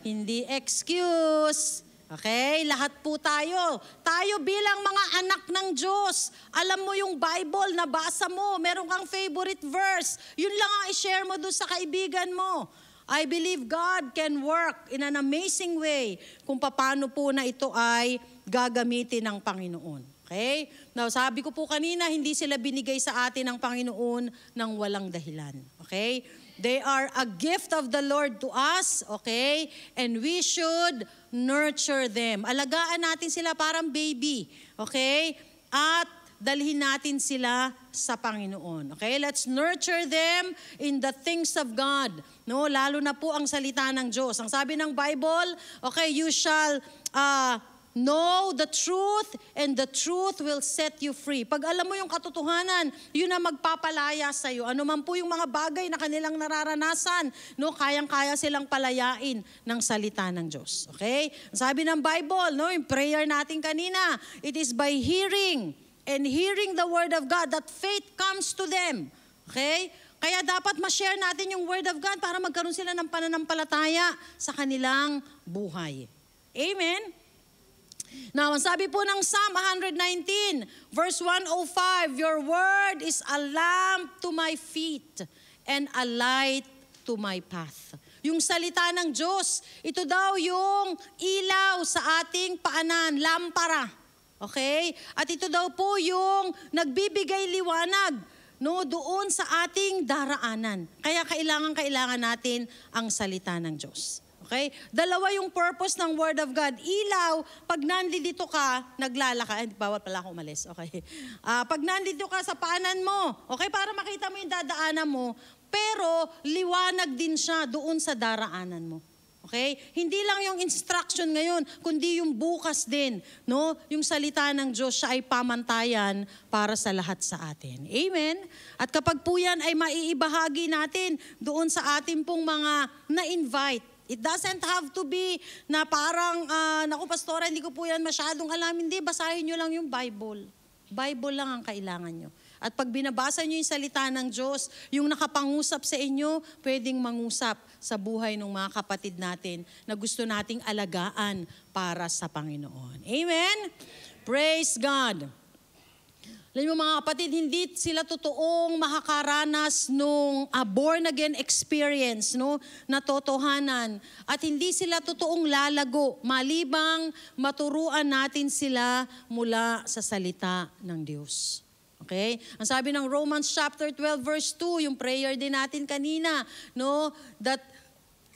Hindi excuse. Okay? Lahat po tayo. Tayo bilang mga anak ng Diyos. Alam mo yung Bible, nabasa mo, meron kang favorite verse. Yun lang ang i-share mo doon sa kaibigan mo. I believe God can work in an amazing way kung paano po na ito ay gagamitin ng Panginoon. Okay? Now, sabi ko po kanina, hindi sila binigay sa atin ng Panginoon ng walang dahilan. Okay? They are a gift of the Lord to us, okay? And we should nurture them. Alagaan natin sila parang baby, okay? At dalhin natin sila sa Panginoon. Okay? Let's nurture them in the things of God. No, lalo na po ang salita ng Diyos. Ang sabi ng Bible, okay, you shall know the truth and the truth will set you free. Pag alam mo yung katotohanan, yun ang magpapalaya sa iyo. Ano man po yung mga bagay na kanilang nararanasan, no, kayang-kaya silang palayain ng salita ng Diyos. Okay? Sabi ng Bible, no, yung prayer natin kanina, it is by hearing and hearing the word of God that faith comes to them. Okay? Kaya dapat ma-share natin yung word of God para magkaroon sila ng pananampalataya sa kanilang buhay. Amen? Now, ang sabi po ng Psalm 119, verse 105, your word is a lamp to my feet and a light to my path. Yung salita ng Diyos, ito daw yung ilaw sa ating paanan, lampara. Okay? At ito daw po yung nagbibigay liwanag, no, doon sa ating daraanan. Kaya kailangan natin ang salita ng Diyos. Okay? Dalawa yung purpose ng Word of God. Ilaw, pag nandito ka, naglalakad. Bawal pala ako umalis. Okay. Pag nandito ka sa paanan mo, okay, para makita mo yung dadaanan mo, pero liwanag din siya doon sa daraanan mo. Okay? Hindi lang yung instruction ngayon, kundi yung bukas din. No? Yung salita ng Diyos, siya ay pamantayan para sa lahat sa atin. Amen? At kapag po yan ay maiibahagi natin doon sa ating pong mga na-invite, it doesn't have to be na parang, naku pastora, hindi ko po yan masyadong alam. Hindi, basahin nyo lang yung Bible. Bible lang ang kailangan nyo. At pag binabasa nyo yung salita ng Diyos, yung nakapangusap sa inyo, pwedeng mangusap sa buhay ng mga kapatid natin na gusto nating alagaan para sa Panginoon. Amen? Praise God. Alam mo mga kapatid, hindi sila totoong makakaranas nung born again experience, no, na totohanan. At hindi sila totoong lalago, malibang maturuan natin sila mula sa salita ng Diyos. Okay? Ang sabi ng Romans chapter 12 verse 2, yung prayer din natin kanina, no, that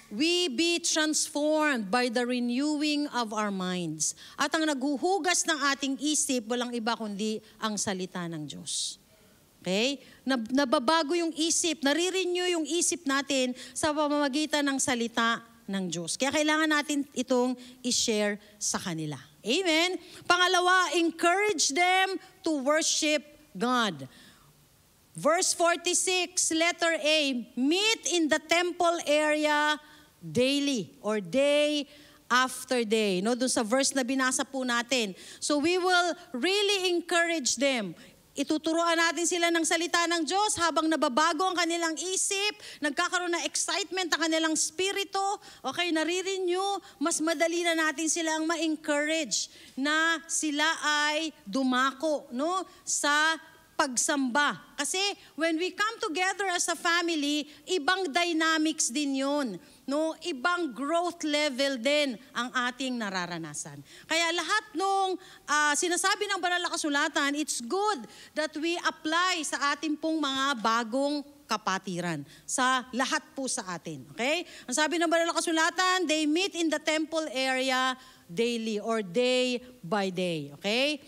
we be transformed by the renewing of our minds. At ang naghuhugas ng ating isip, walang iba kundi ang salita ng Diyos. Okay? Nababago yung isip, nare-renew yung isip natin sa pamamagitan ng salita ng Diyos. Kaya kailangan natin itong i-share sa kanila. Amen? Pangalawa, encourage them to worship God. Verse 46, letter A, meet in the temple area daily or day after day. No, doon sa verse na binasa po natin. So we will really encourage them. Ituturuan natin sila ng salita ng Diyos habang nababago ang kanilang isip, nagkakaroon ng excitement ang kanilang spirito, okay, nare-renew, mas madali na natin silang ma-encourage na sila ay dumako, no, sa pagsamba. Kasi when we come together as a family, ibang dynamics din yun. No, ibang growth level din ang ating nararanasan. Kaya lahat nung sinasabi ng banal na kasulatan, it's good that we apply sa ating pong mga bagong kapatiran. Sa lahat po sa atin. Okay? Ang sabi ng banal na kasulatan, they meet in the temple area daily or day by day. Okay?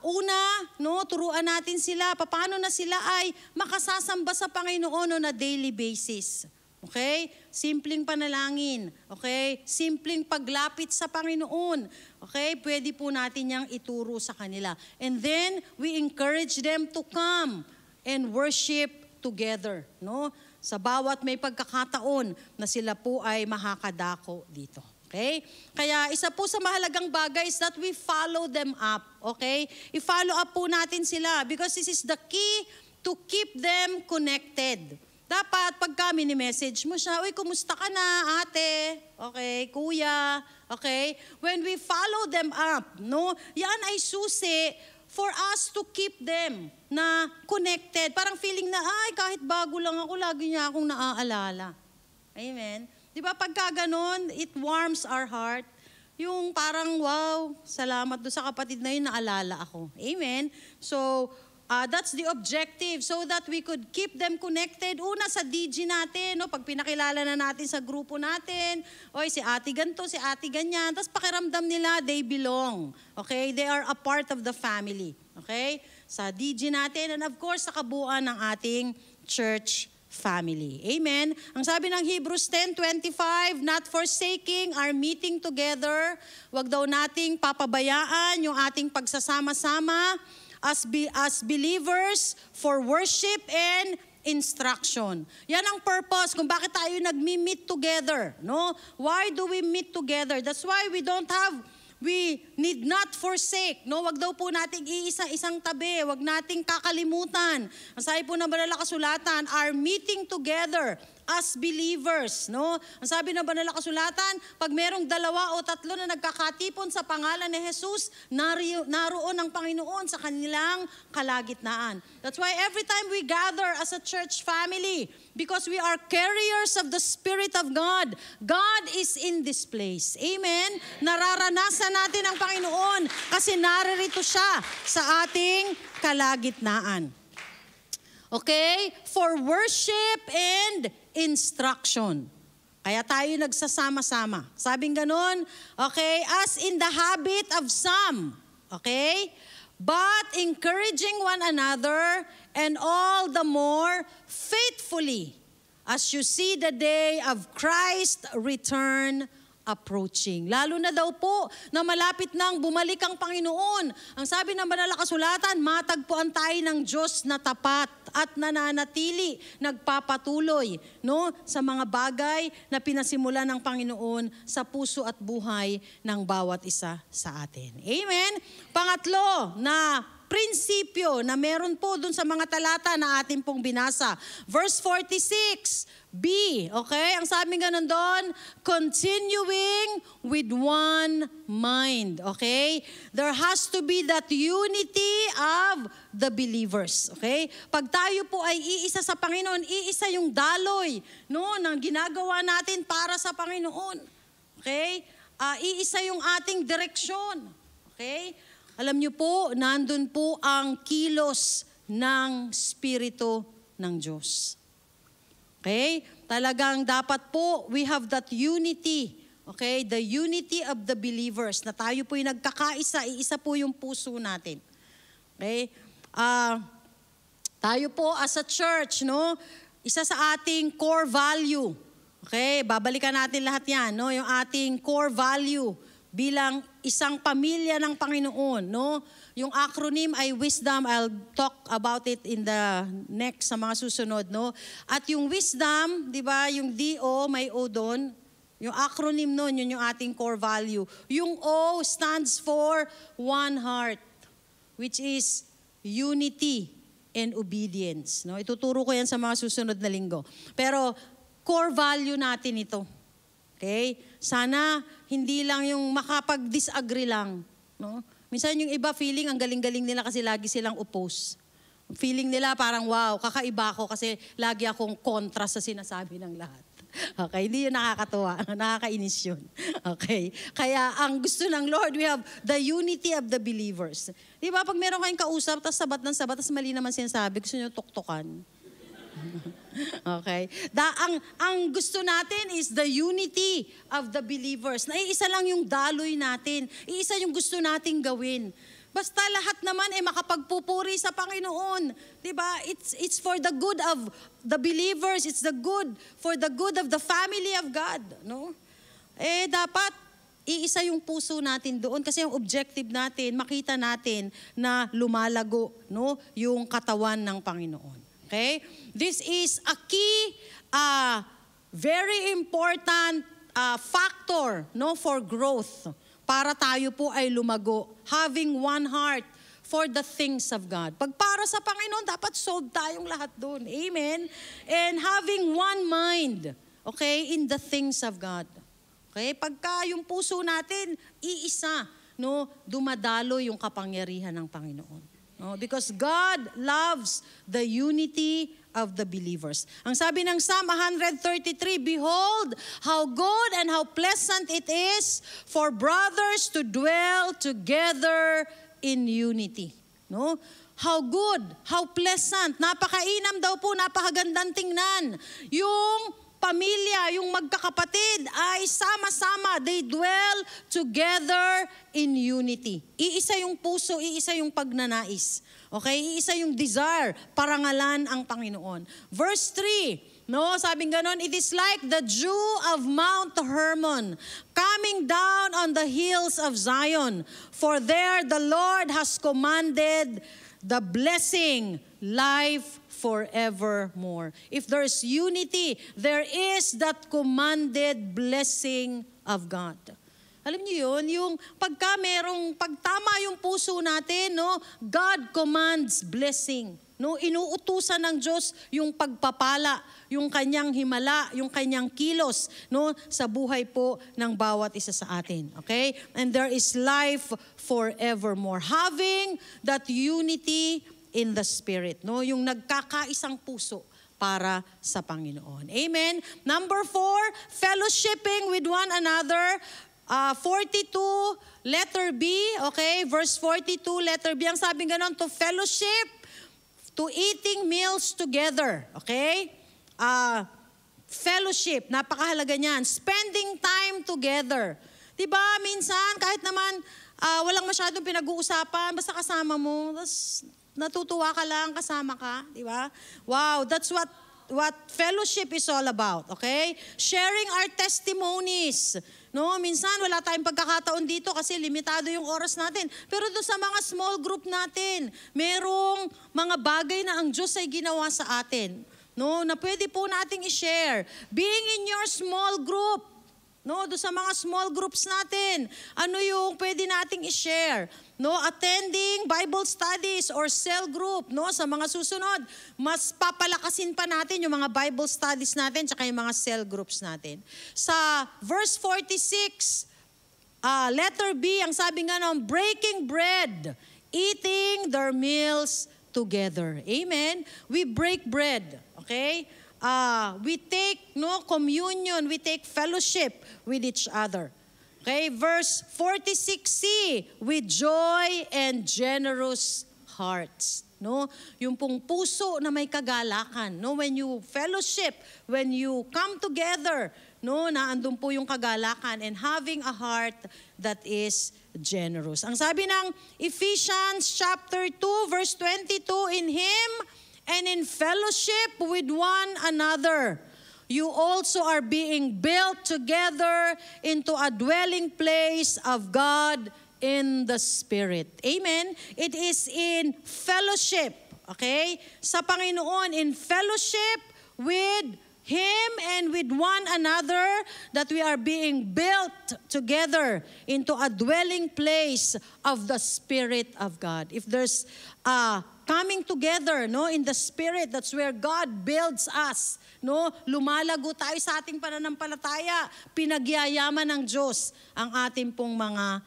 Una, no, turuan natin sila paano na sila ay makasasamba sa Panginoon on a daily basis. Okay? Simpleng panalangin. Okay? Simpleng paglapit sa Panginoon. Okay? Pwede po natin yang ituro sa kanila. And then, we encourage them to come and worship together. No? Sa bawat may pagkakataon na sila po ay makakadako dito. Okay? Kaya isa po sa mahalagang bagay is that we follow them up. Okay? I-follow up po natin sila because this is the key to keep them connected. dapat pagka mini-message mo siya, uy, kumusta ka na, ate? Okay, kuya? Okay? When we follow them up, no? Yan ay susi for us to keep them na connected. Parang feeling na, ay, kahit bago lang ako, lagi niya akong naaalala. Amen? Di ba pagka ganon, it warms our heart. Yung parang, wow, salamat doon sa kapatid na yun, naalala ako. Amen? So, that's the objective so that we could keep them connected. Una sa DG natin, no? Pag pinakilala na natin sa grupo natin, oy, si ate ganito, si ate ganyan, tapos pakiramdam nila, they belong. Okay? They are a part of the family. Okay? Sa DG natin, and of course, sa kabuuan ng ating church family. Amen? Ang sabi ng Hebrews 10:25, not forsaking our meeting together, wag daw nating papabayaan yung ating pagsasama-sama, as believers for worship and instruction. Yan ang purpose kung bakit tayo nagmi-meet together, no? Why do we meet together? That's why we need not forsake, no? Wag daw po nating iisa-isang tabi, wag nating kakalimutan. Ang sabi po ng banal na kasulatan, our meeting together as believers, no? Ang sabi ng banal na kasulatan, pag merong 2 o 3 na nagkakatipon sa pangalan ni Jesus, naroon ang Panginoon sa kanilang kalagitnaan. That's why every time we gather as a church family, because we are carriers of the Spirit of God, God is in this place. Amen? Nararanasan natin ang Panginoon kasi naririto siya sa ating kalagitnaan. Okay? For worship and instruction. Kaya tayo nagsasama-sama. Sabing ganon, okay? As in the habit of some. Okay? But encouraging one another and all the more faithfully as you see the day of Christ's return approaching. Lalo na daw po na malapit nang bumalik ang Panginoon. Ang sabi ng banal na kasulatan, matagpuan tayo ng Diyos na tapat at nananatili, nagpapatuloy, no, sa mga bagay na pinasimulan ng Panginoon sa puso at buhay ng bawat isa sa atin. Amen? Pangatlo na prinsipyo na meron po dun sa mga talata na atin pong binasa. Verse 46, B, okay? Ang sabi nga nandun, continuing with one mind, okay? There has to be that unity of the believers, okay? Pag tayo po ay iisa sa Panginoon, iisa yung daloy, no, ng ginagawa natin para sa Panginoon, okay? Iisa yung ating direksyon, okay? Alam niyo po, nandun po ang kilos ng Espiritu ng Diyos. Okay? Talagang dapat po, we have that unity. Okay? The unity of the believers. Na tayo po yung nagkakaisa, iisa po yung puso natin. Okay? Tayo po as a church, no? Isa sa ating core value. Okay? Babalikan natin lahat yan, no? Yung ating core value bilang isang pamilya ng Panginoon, no? Yung acronym ay wisdom. I'll talk about it in the next sa mga susunod, no? At yung wisdom, di ba, yung D-O, may O doon. Yung acronym noon, yun yung ating core value. Yung O stands for one heart, which is unity and obedience, no? Ituturo ko yan sa mga susunod na linggo. Pero core value natin ito. Okay? Sana hindi lang yung makapag-disagree lang, no? Minsan yung iba feeling ang galing-galing nila kasi lagi silang oppose. Feeling nila parang wow, kakaiba ako kasi lagi akong kontra sa sinasabi ng lahat. Okay, hindi yun nakakatuwa, nakakainis yun. Okay, kaya ang gusto ng Lord, we have the unity of the believers. Di ba pag meron kayong kausap, tas sabat ng sabat, tas mali naman sinasabi, gusto nyo tuktukan. Okay? Ang gusto natin is the unity of the believers. Na iisa lang yung daloy natin. Iisa yung gusto nating gawin. Basta lahat naman ay makapagpupuri sa Panginoon. Diba? It's for the good of the believers. It's for the good of the family of God. No? Dapat iisa yung puso natin doon kasi yung objective natin, makita natin na lumalago, no, yung katawan ng Panginoon. Okay? This is a key, very important factor, no, for growth. Para tayo po ay lumago. Having one heart for the things of God. Pag para sa Panginoon, dapat sold tayong lahat doon. Amen? And having one mind, okay, in the things of God. Okay? Pagka yung puso natin, iisa, no, dumadalo yung kapangyarihan ng Panginoon. No? Because God loves the unity of the believers. Ang sabi ng Psalm 133, Behold, how good and how pleasant it is for brothers to dwell together in unity. No? How good, how pleasant. Napakainam daw po, napakagandang tingnan. Yung pamilya, yung magkakapatid ay sama-sama. They dwell together in unity. Iisa yung puso, iisa yung pagnanais. Okay? Iisa yung desire, parangalan ang Panginoon. Verse 3, no, sabing ganon, it is like the dew of Mount Hermon coming down on the hills of Zion. For there the Lord has commanded the blessing, life forevermore. If there's unity, there is that commanded blessing of God. Alam niyo yun, yung pagtama yung puso natin, no, God commands blessing. No, inuutusan ng Diyos yung pagpapala, yung kanyang himala, yung kanyang kilos, no, sa buhay po ng bawat isa sa atin. Okay? And there is life forevermore. Having that unity in the Spirit, no, yung nagkakaisang puso para sa Panginoon. Amen? Number 4, fellowshipping with one another. 42, letter B, okay? Verse 42, letter B. Ang sabi ganon, to fellowship, to eating meals together, okay? Fellowship, napakahalaga niyan. Spending time together. Diba, minsan, kahit naman walang masyadong pinag-uusapan, basta kasama mo, tapos natutuwa ka lang, kasama ka, diba? Wow, that's what fellowship is all about, okay? Sharing our testimonies. No, minsan wala tayong pagkakataon dito kasi limitado yung oras natin. Pero doon sa mga small group natin, merong mga bagay na ang Diyos ay ginawa sa atin. No, na pwede po nating i-share. Being in your small group. No, doon sa mga small groups natin, ano yung pwede nating i-share? No, attending Bible studies or cell group, no, sa mga susunod, mas papalakasin pa natin yung mga Bible studies natin tsaka yung mga cell groups natin. Sa verse 46, letter B, ang sabi nga nun, breaking bread, eating their meals together. Amen? We break bread, okay? We take communion, we take fellowship with each other. Okay, verse 46c, with joy and generous hearts. No, yung pong puso na may kagalakan. No, when you fellowship, when you come together, no, naandun po yung kagalakan and having a heart that is generous. Ang sabi ng Ephesians chapter 2 verse 22, in Him and in fellowship with one another, you also are being built together into a dwelling place of God in the Spirit. Amen? It is in fellowship, okay? Sa Panginoon, in fellowship with Him and with one another, that we are being built together into a dwelling place of the Spirit of God. If there's coming together, no, in the Spirit, that's where God builds us. No, lumalago tayo sa ating pananampalataya, pinagyayaman ng Diyos ang ating pong mga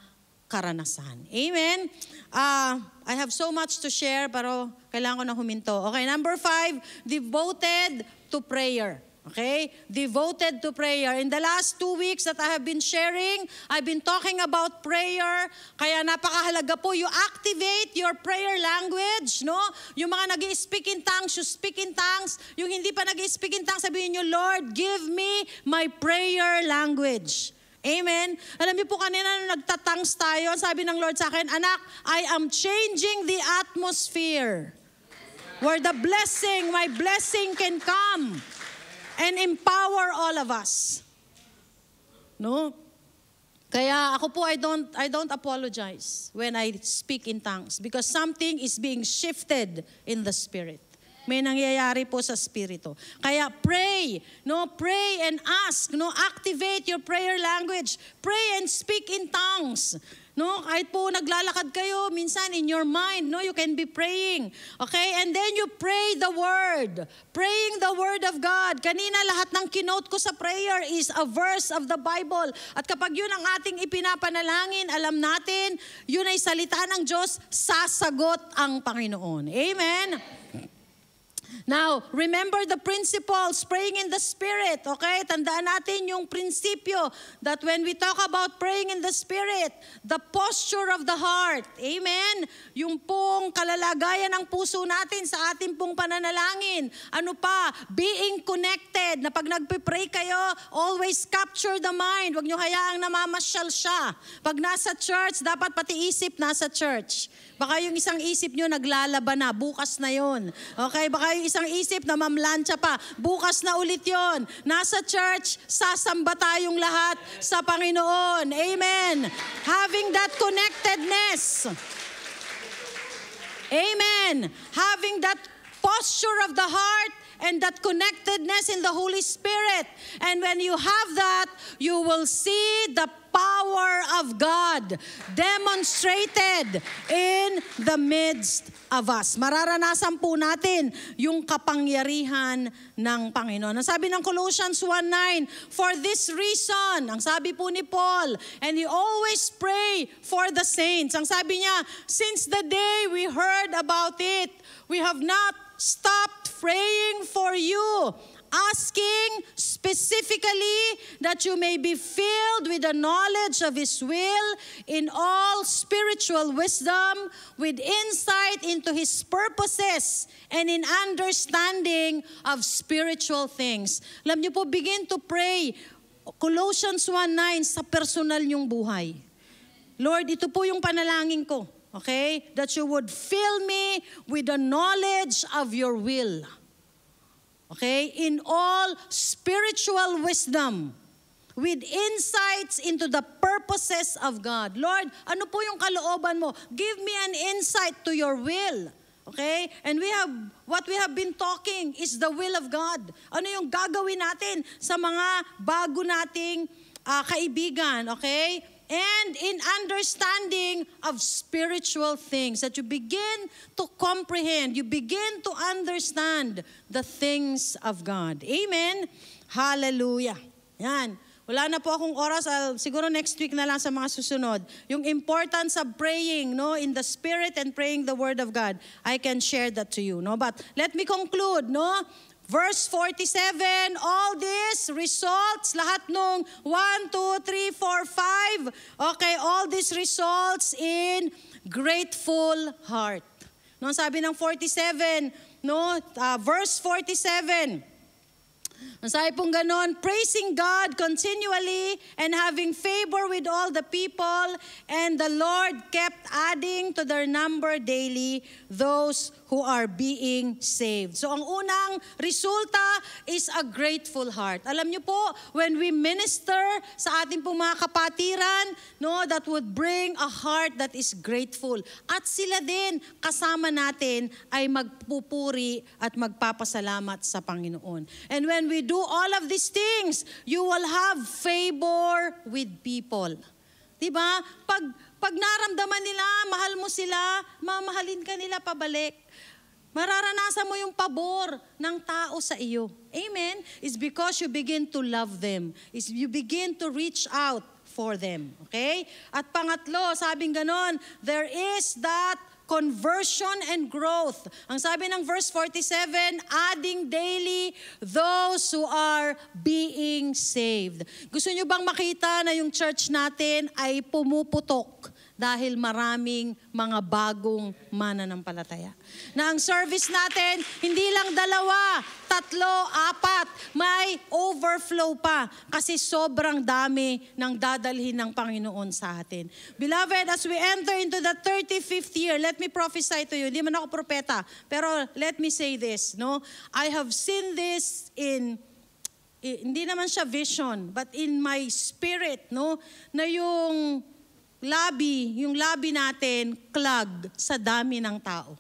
karanasan. Amen? I have so much to share, pero kailangan ko na huminto. Okay, number 5, devoted to prayer. Okay? Devoted to prayer. In the last 2 weeks that I have been sharing, I've been talking about prayer. Kaya napakahalaga po, you activate your prayer language, no? Yung mga nag-i-speak in tongues, you speak in tongues. Yung hindi pa nag-i-speak in tongues, sabihin nyo, Lord, give me my prayer language. Amen? Alam niyo po kanina nung nagtatangs tayo, sabi ng Lord sa akin, anak, I am changing the atmosphere where the blessing, my blessing can come and empower all of us. No? Kaya ako po, I don't apologize when I speak in tongues because something is being shifted in the Spirit. May nangyayari po sa Espiritu. Kaya pray, no? Pray and ask, no? Activate your prayer language. Pray and speak in tongues. No, kahit po naglalakad kayo, minsan in your mind, no, you can be praying. Okay? And then you pray the word. Praying the word of God. Kanina lahat ng kinote ko sa prayer is a verse of the Bible. At kapag yun ang ating ipinapanalangin, alam natin, yun ay salita ng Diyos, sasagot ang Panginoon. Amen? Now, remember the principles, praying in the Spirit, okay? Tandaan natin yung prinsipyo that when we talk about praying in the Spirit, the posture of the heart, amen? Yung pong kalalagayan ng puso natin sa ating pong pananalangin. Ano pa? Being connected, na pag nagpe-pray kayo, always capture the mind. Huwag nyo hayaang namamasyal siya. Pag nasa church, dapat pati isip nasa church. Baka yung isang isip nyo naglalaban na, bukas na yon. Okay, baka yung isang isip na mamlansya pa, bukas na ulit yon. Nasa church, sasamba tayong lahat sa Panginoon. Amen. Having that connectedness. Amen. Having that posture of the heart and that connectedness in the Holy Spirit. And when you have that, you will see the power of God demonstrated in the midst of us. Mararanasan po natin yung kapangyarihan ng Panginoon. Ang sabi ng Colossians 1:9, for this reason, ang sabi po ni Paul, and he always pray for the saints. Ang sabi niya, since the day we heard about it, we have not stopped praying for you, asking specifically that you may be filled with the knowledge of His will in all spiritual wisdom, with insight into His purposes, and in understanding of spiritual things. Alam niyo po, begin to pray Colossians 1:9 sa personal niyong buhay. Lord, ito po yung panalangin ko. Okay? That you would fill me with the knowledge of your will. Okay? In all spiritual wisdom, with insights into the purposes of God. Lord, ano po yung kalooban mo? Give me an insight to your will. Okay? And what we have been talking is the will of God. Ano yung gagawin natin sa mga bago nating kaibigan? Okay? And in understanding of spiritual things, that you begin to comprehend, you begin to understand the things of God. Amen? Hallelujah. Yan. Wala na po akong oras. Siguro next week na lang sa mga susunod. Yung importance of praying, no, in the Spirit and praying the Word of God, I can share that to you, no. But let me conclude, no. Verse 47, all these results, lahat nung 1, 2, 3, 4, 5, okay, all these results in grateful heart. No, sabi ng 47, no, verse 47, ang sabi pong ganon, praising God continually and having favor with all the people, and the Lord kept adding to their number daily those who are being saved. So ang unang resulta is a grateful heart. Alam niyo po, when we minister sa ating pong mga kapatiran, no, that would bring a heart that is grateful. At sila din, kasama natin, ay magpupuri at magpapasalamat sa Panginoon. And when we do all of these things, you will have favor with people. Diba? Pag naramdaman nila, mahal mo sila, mamahalin ka nila pabalik. Mararanasan mo yung pabor ng tao sa iyo. Amen? It's because you begin to love them. It's you begin to reach out for them. Okay? At pangatlo, sabing ganon, there is that conversion and growth. Ang sabi ng verse 47, adding daily those who are being saved. Gusto nyo bang makita na yung church natin ay pumuputok dahil maraming mga bagong mananampalataya? Na ang service natin, hindi lang 2, 3, 4, may overflow pa kasi sobrang dami ng dadalhin ng Panginoon sa atin. Beloved, as we enter into the 35th year, let me prophesy to you. Hindi man ako propeta, pero let me say this, no? I have seen this hindi naman siya vision, but in my spirit, no? Na yung labi natin, clog sa dami ng tao.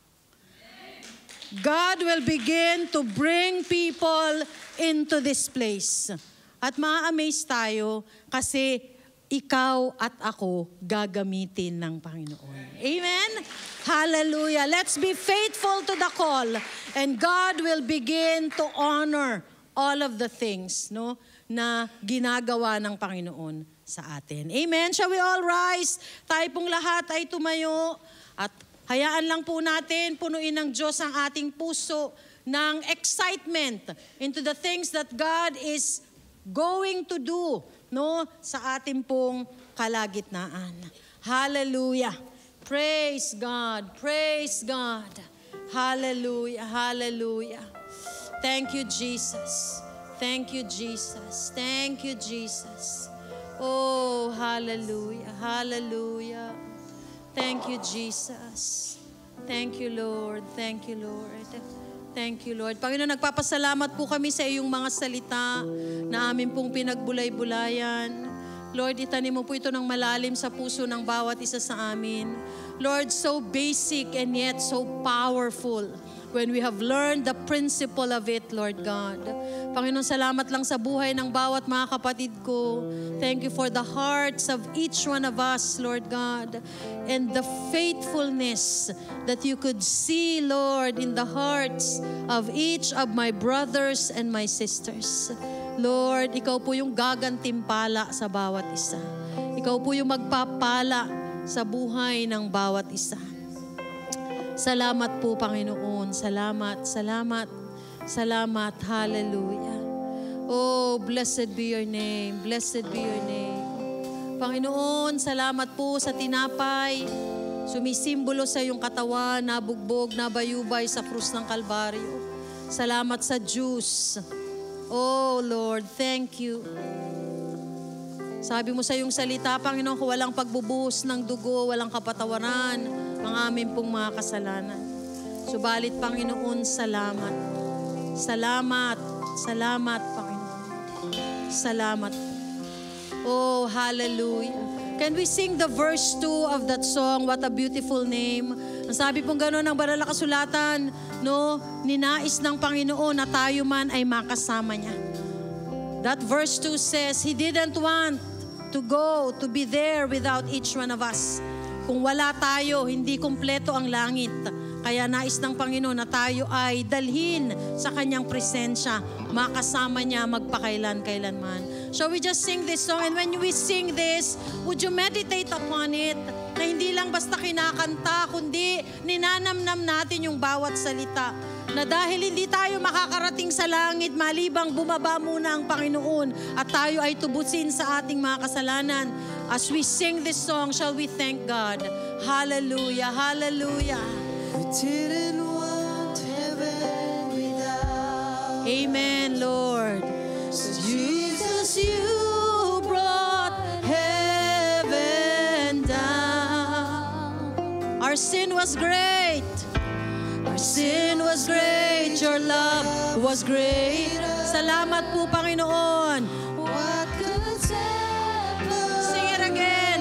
God will begin to bring people into this place. At ma-amaze tayo kasi ikaw at ako gagamitin ng Panginoon. Amen? Hallelujah. Let's be faithful to the call and God will begin to honor all of the things, no, na ginagawa ng Panginoon sa atin. Amen? Shall we all rise? Tayo pong lahat ay tumayo at hayaan lang po natin punuin ng Diyos ang ating puso ng excitement into the things that God is going to do, no, sa ating pong kalagitnaan. Hallelujah. Praise God. Praise God. Hallelujah. Hallelujah. Thank you, Jesus. Thank you, Jesus. Thank you, Jesus. Oh, hallelujah. Hallelujah. Thank you, Jesus. Thank you, Lord. Thank you, Lord. Thank you, Lord. Panginoon, nagpapasalamat po kami sa iyong mga salita na amin pong pinagbulay-bulayan. Lord, itanim mo po ito ng malalim sa puso ng bawat isa sa amin. Lord, so basic and yet so powerful when we have learned the principle of it, Lord God. Panginoon, salamat lang sa buhay ng bawat mga kapatid ko. Thank you for the hearts of each one of us, Lord God, and the faithfulness that you could see, Lord, in the hearts of each of my brothers and my sisters. Lord, ikaw po yung gagantimpala sa bawat isa. Ikaw po yung magpapala sa buhay ng bawat isa. Salamat po, Panginoon. Salamat, salamat, salamat. Hallelujah. Oh, blessed be your name. Blessed be your name. Panginoon, salamat po sa tinapay. Sumisimbolo sa iyong katawan, nabugbog, nabayubay sa krus ng Kalbaryo. Salamat sa juice. Oh, Lord, thank you. Sabi mo sa iyong salita, Panginoon, kung walang pagbubuhos ng dugo, walang kapatawaran, ang amin pong mga kasalanan. Subalit, Panginoon, salamat. Salamat. Salamat, Panginoon. Salamat. Oh, hallelujah. Can we sing the verse 2 of that song, What a Beautiful Name? Ang sabi pong gano'n ng banal na kasulatan, no, ninais ng Panginoon na tayo man ay makasama niya. That verse 2 says, He didn't want to go, to be there without each one of us. Kung wala tayo, hindi kumpleto ang langit. Kaya nais ng Panginoon na tayo ay dalhin sa Kanyang presensya, makasama niya magpakailan-kailanman. So we just sing this song, and when we sing this, would you meditate upon it? Na hindi lang basta kinakanta, kundi ninanamnam natin yung bawat salita. Na dahil hindi tayo makakarating sa langit, malibang bumaba muna ang Panginoon at tayo ay tubusin sa ating mga kasalanan. As we sing this song, shall we thank God? Hallelujah, hallelujah. We didn't want heaven without. Amen, Lord. So Jesus, you brought heaven down. Our sin was great. Our sin was great. Your love was great. Salamat po, Panginoon. what could separate Sing it again.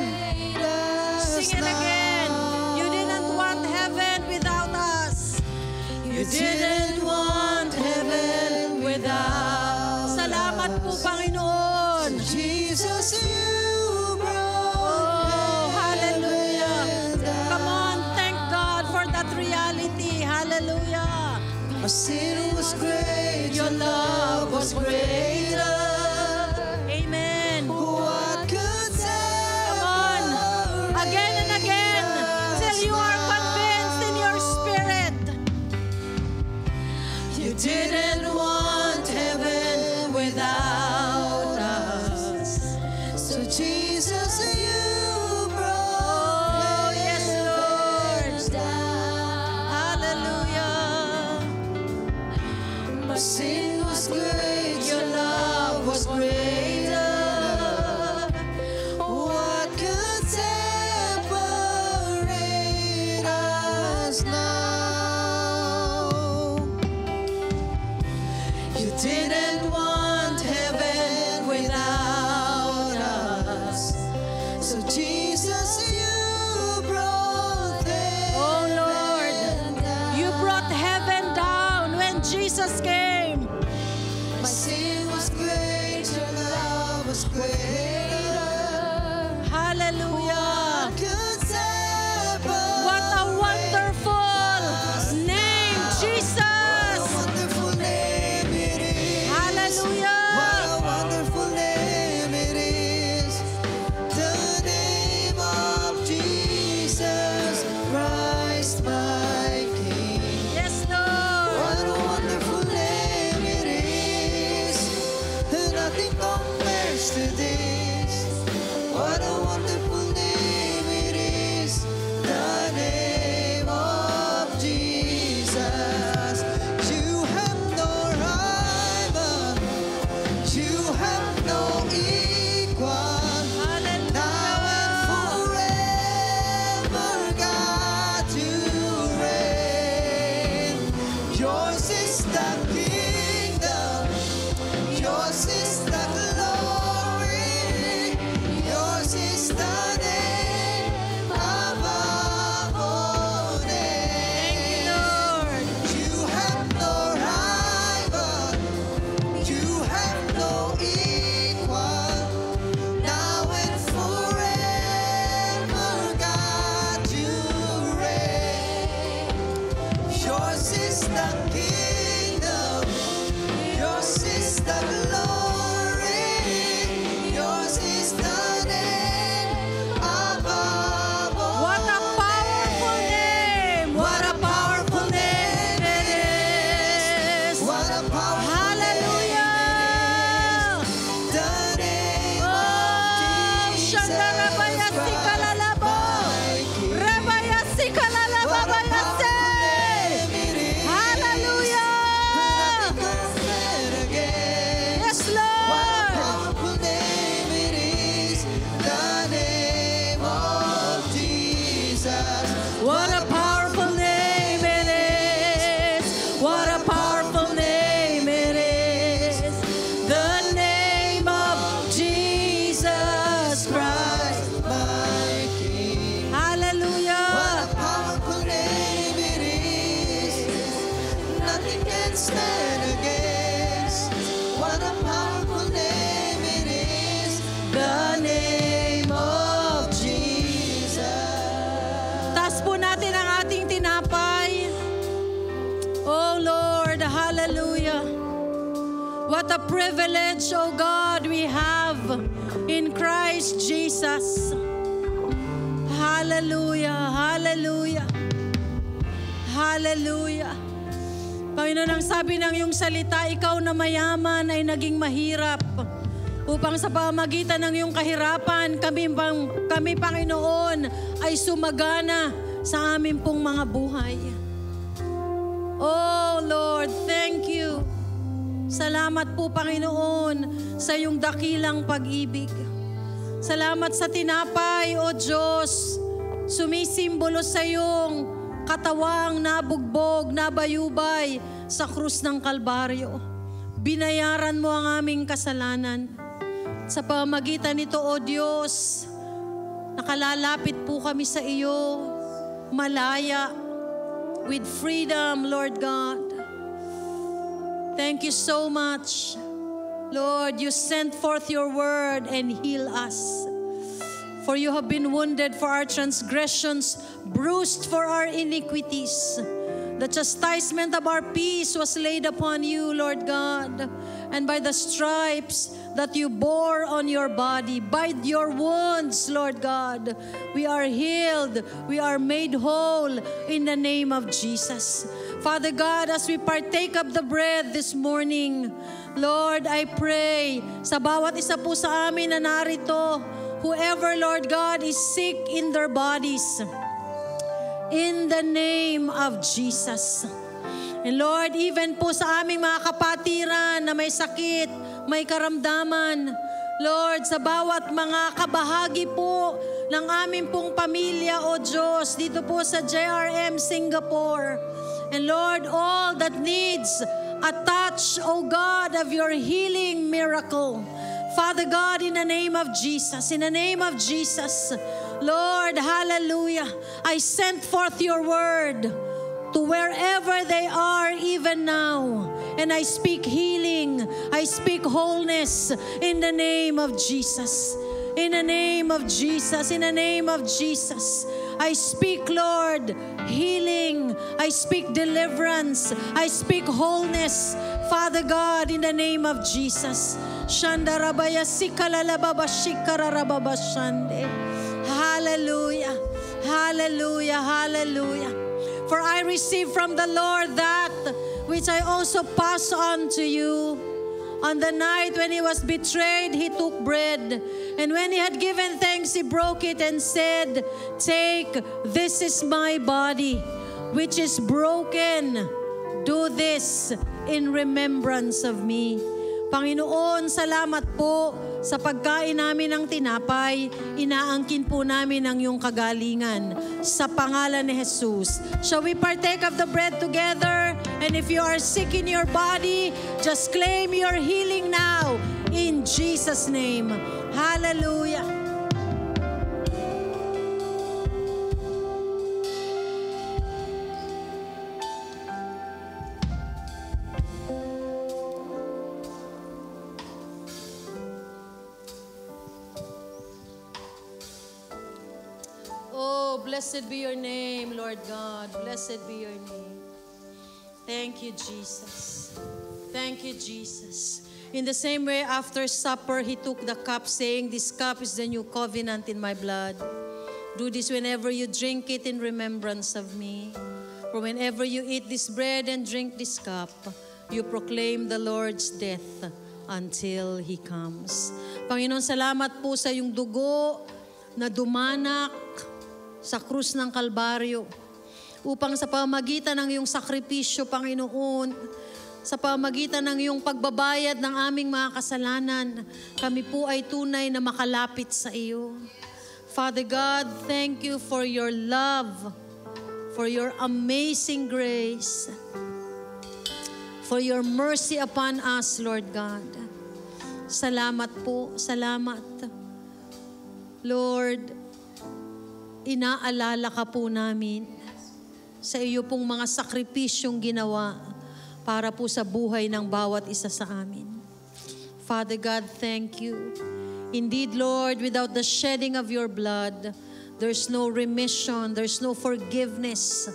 us Sing it again. You didn't want heaven without us. You didn't want heaven without. Salamat po, Panginoon. Jesus, you brought Oh, hallelujah. heaven down. Come on, thank God for that reality. Hallelujah. Our sin was great, Your love was greater. Amen. What could Come on. separate Again and again. Till you are convinced in your spirit. You didn't want heaven without us. So Jesus, you brought Oh, yes, Lord. down. Hallelujah. My sin was great, Your love was greater. What could separate us now? You didn't want heaven without us. So Jesus, you brought heaven Oh Lord, down. you brought heaven down when Jesus came. My sin was great, your love was greater. Yours is the kingdom. Yours is the glory. Yours is the name above all names. Lord. You have no rival. You have no equal. Now and forever, God, you reign. Yours is the kingdom. Yours is the glory. Yours is the name above all. What a powerful name! What a powerful name it is! What a powerful Hallelujah! the name Oh, of Jesus Shanda Rabaya Christ, Sikalalabo! my King. Rabaya What a Sikalalababaya powerful name it is. Hallelujah! Nothing compared again. Yes, What a Lord! powerful name it is. The name of Jesus. What a powerful name it is! What a powerful name it is! The name of Jesus Christ. My King. What Hallelujah! a powerful name it is. Nothing can stand against. What a powerful name it is. The name of Jesus. Taas po natin ang ating tinapay. Oh Lord, hallelujah. What a privilege, oh God, we have in Christ Jesus. Hallelujah, hallelujah, hallelujah. Panginoon, ang sabi ng iyong salita, ikaw na mayaman ay naging mahirap upang sa pamagitan ng iyong kahirapan, kami Panginoon, ay sumagana sa amin pong mga buhay. Oh Lord, thank you. Salamat po Panginoon sa iyong dakilang pag-ibig. Salamat sa tinapay, O Diyos, sumisimbolo sa iyong katawang nabugbog, nabayubay sa krus ng Kalbaryo. Binayaran mo ang aming kasalanan. Sa pamagitan nito, O Diyos, nakalalapit po kami sa iyo, malaya, with freedom, Lord God. Thank you so much. Lord, you sent forth your word and heal us. For you have been wounded for our transgressions, bruised for our iniquities. The chastisement of our peace was laid upon you, Lord God. And by the stripes that you bore on your body, by your wounds, Lord God, we are healed, we are made whole in the name of Jesus. Father God, as we partake of the bread this morning, Lord, I pray sa bawat isa po sa amin na narito, whoever, Lord God, is sick in their bodies, in the name of Jesus. And Lord, even po sa aming mga kapatiran na may sakit, may karamdaman, Lord, sa bawat mga kabahagi po ng aming pong pamilya, O Diyos, dito po sa JRM Singapore. And Lord, all that needs a touch, O God, of your healing miracle. Father God, in the name of Jesus, Lord, hallelujah, I send forth your word to wherever they are even now. And I speak healing, I speak wholeness in the name of Jesus. In the name of Jesus, in the name of Jesus. I speak, Lord, healing. I speak deliverance. I speak wholeness. Father God, in the name of Jesus. Shandarabaya sikalalababa shikararababa shande. Hallelujah. Hallelujah. Hallelujah. For I receive from the Lord that which I also pass on to you. On the night when he was betrayed, he took bread. And when he had given thanks, he broke it and said, "Take, this is my body, which is broken. Do this in remembrance of me." Panginoon, salamat po sa pagkain namin ng tinapay. Inaangkin po namin ang iyong kagalingan. Sa pangalan ni Jesus. Shall we partake of the bread together And if you are sick in your body, just claim your healing now in Jesus' name. Hallelujah. Oh, blessed be your name, Lord God. Blessed be your name. Thank you, Jesus. Thank you, Jesus. In the same way, after supper, he took the cup, saying, "This cup is the new covenant in my blood. Do this whenever you drink it in remembrance of me. For whenever you eat this bread and drink this cup, you proclaim the Lord's death until He comes." Panginoon, salamat po sa iyong dugo na dumanak sa krus ng Kalbaryo upang sa pamagitan ng iyong sakripisyo, Panginoon, sa pamagitan ng iyong pagbabayad ng aming mga kasalanan, kami po ay tunay na makalapit sa iyo. Father God, thank you for your love, for your amazing grace, for your mercy upon us, Lord God. Salamat po, salamat. Lord, inaalala ka po namin sa iyo pong mga sakripisyong ginawa para po sa buhay ng bawat isa sa amin. Father God, thank you. Indeed, Lord, without the shedding of your blood, there's no remission, there's no forgiveness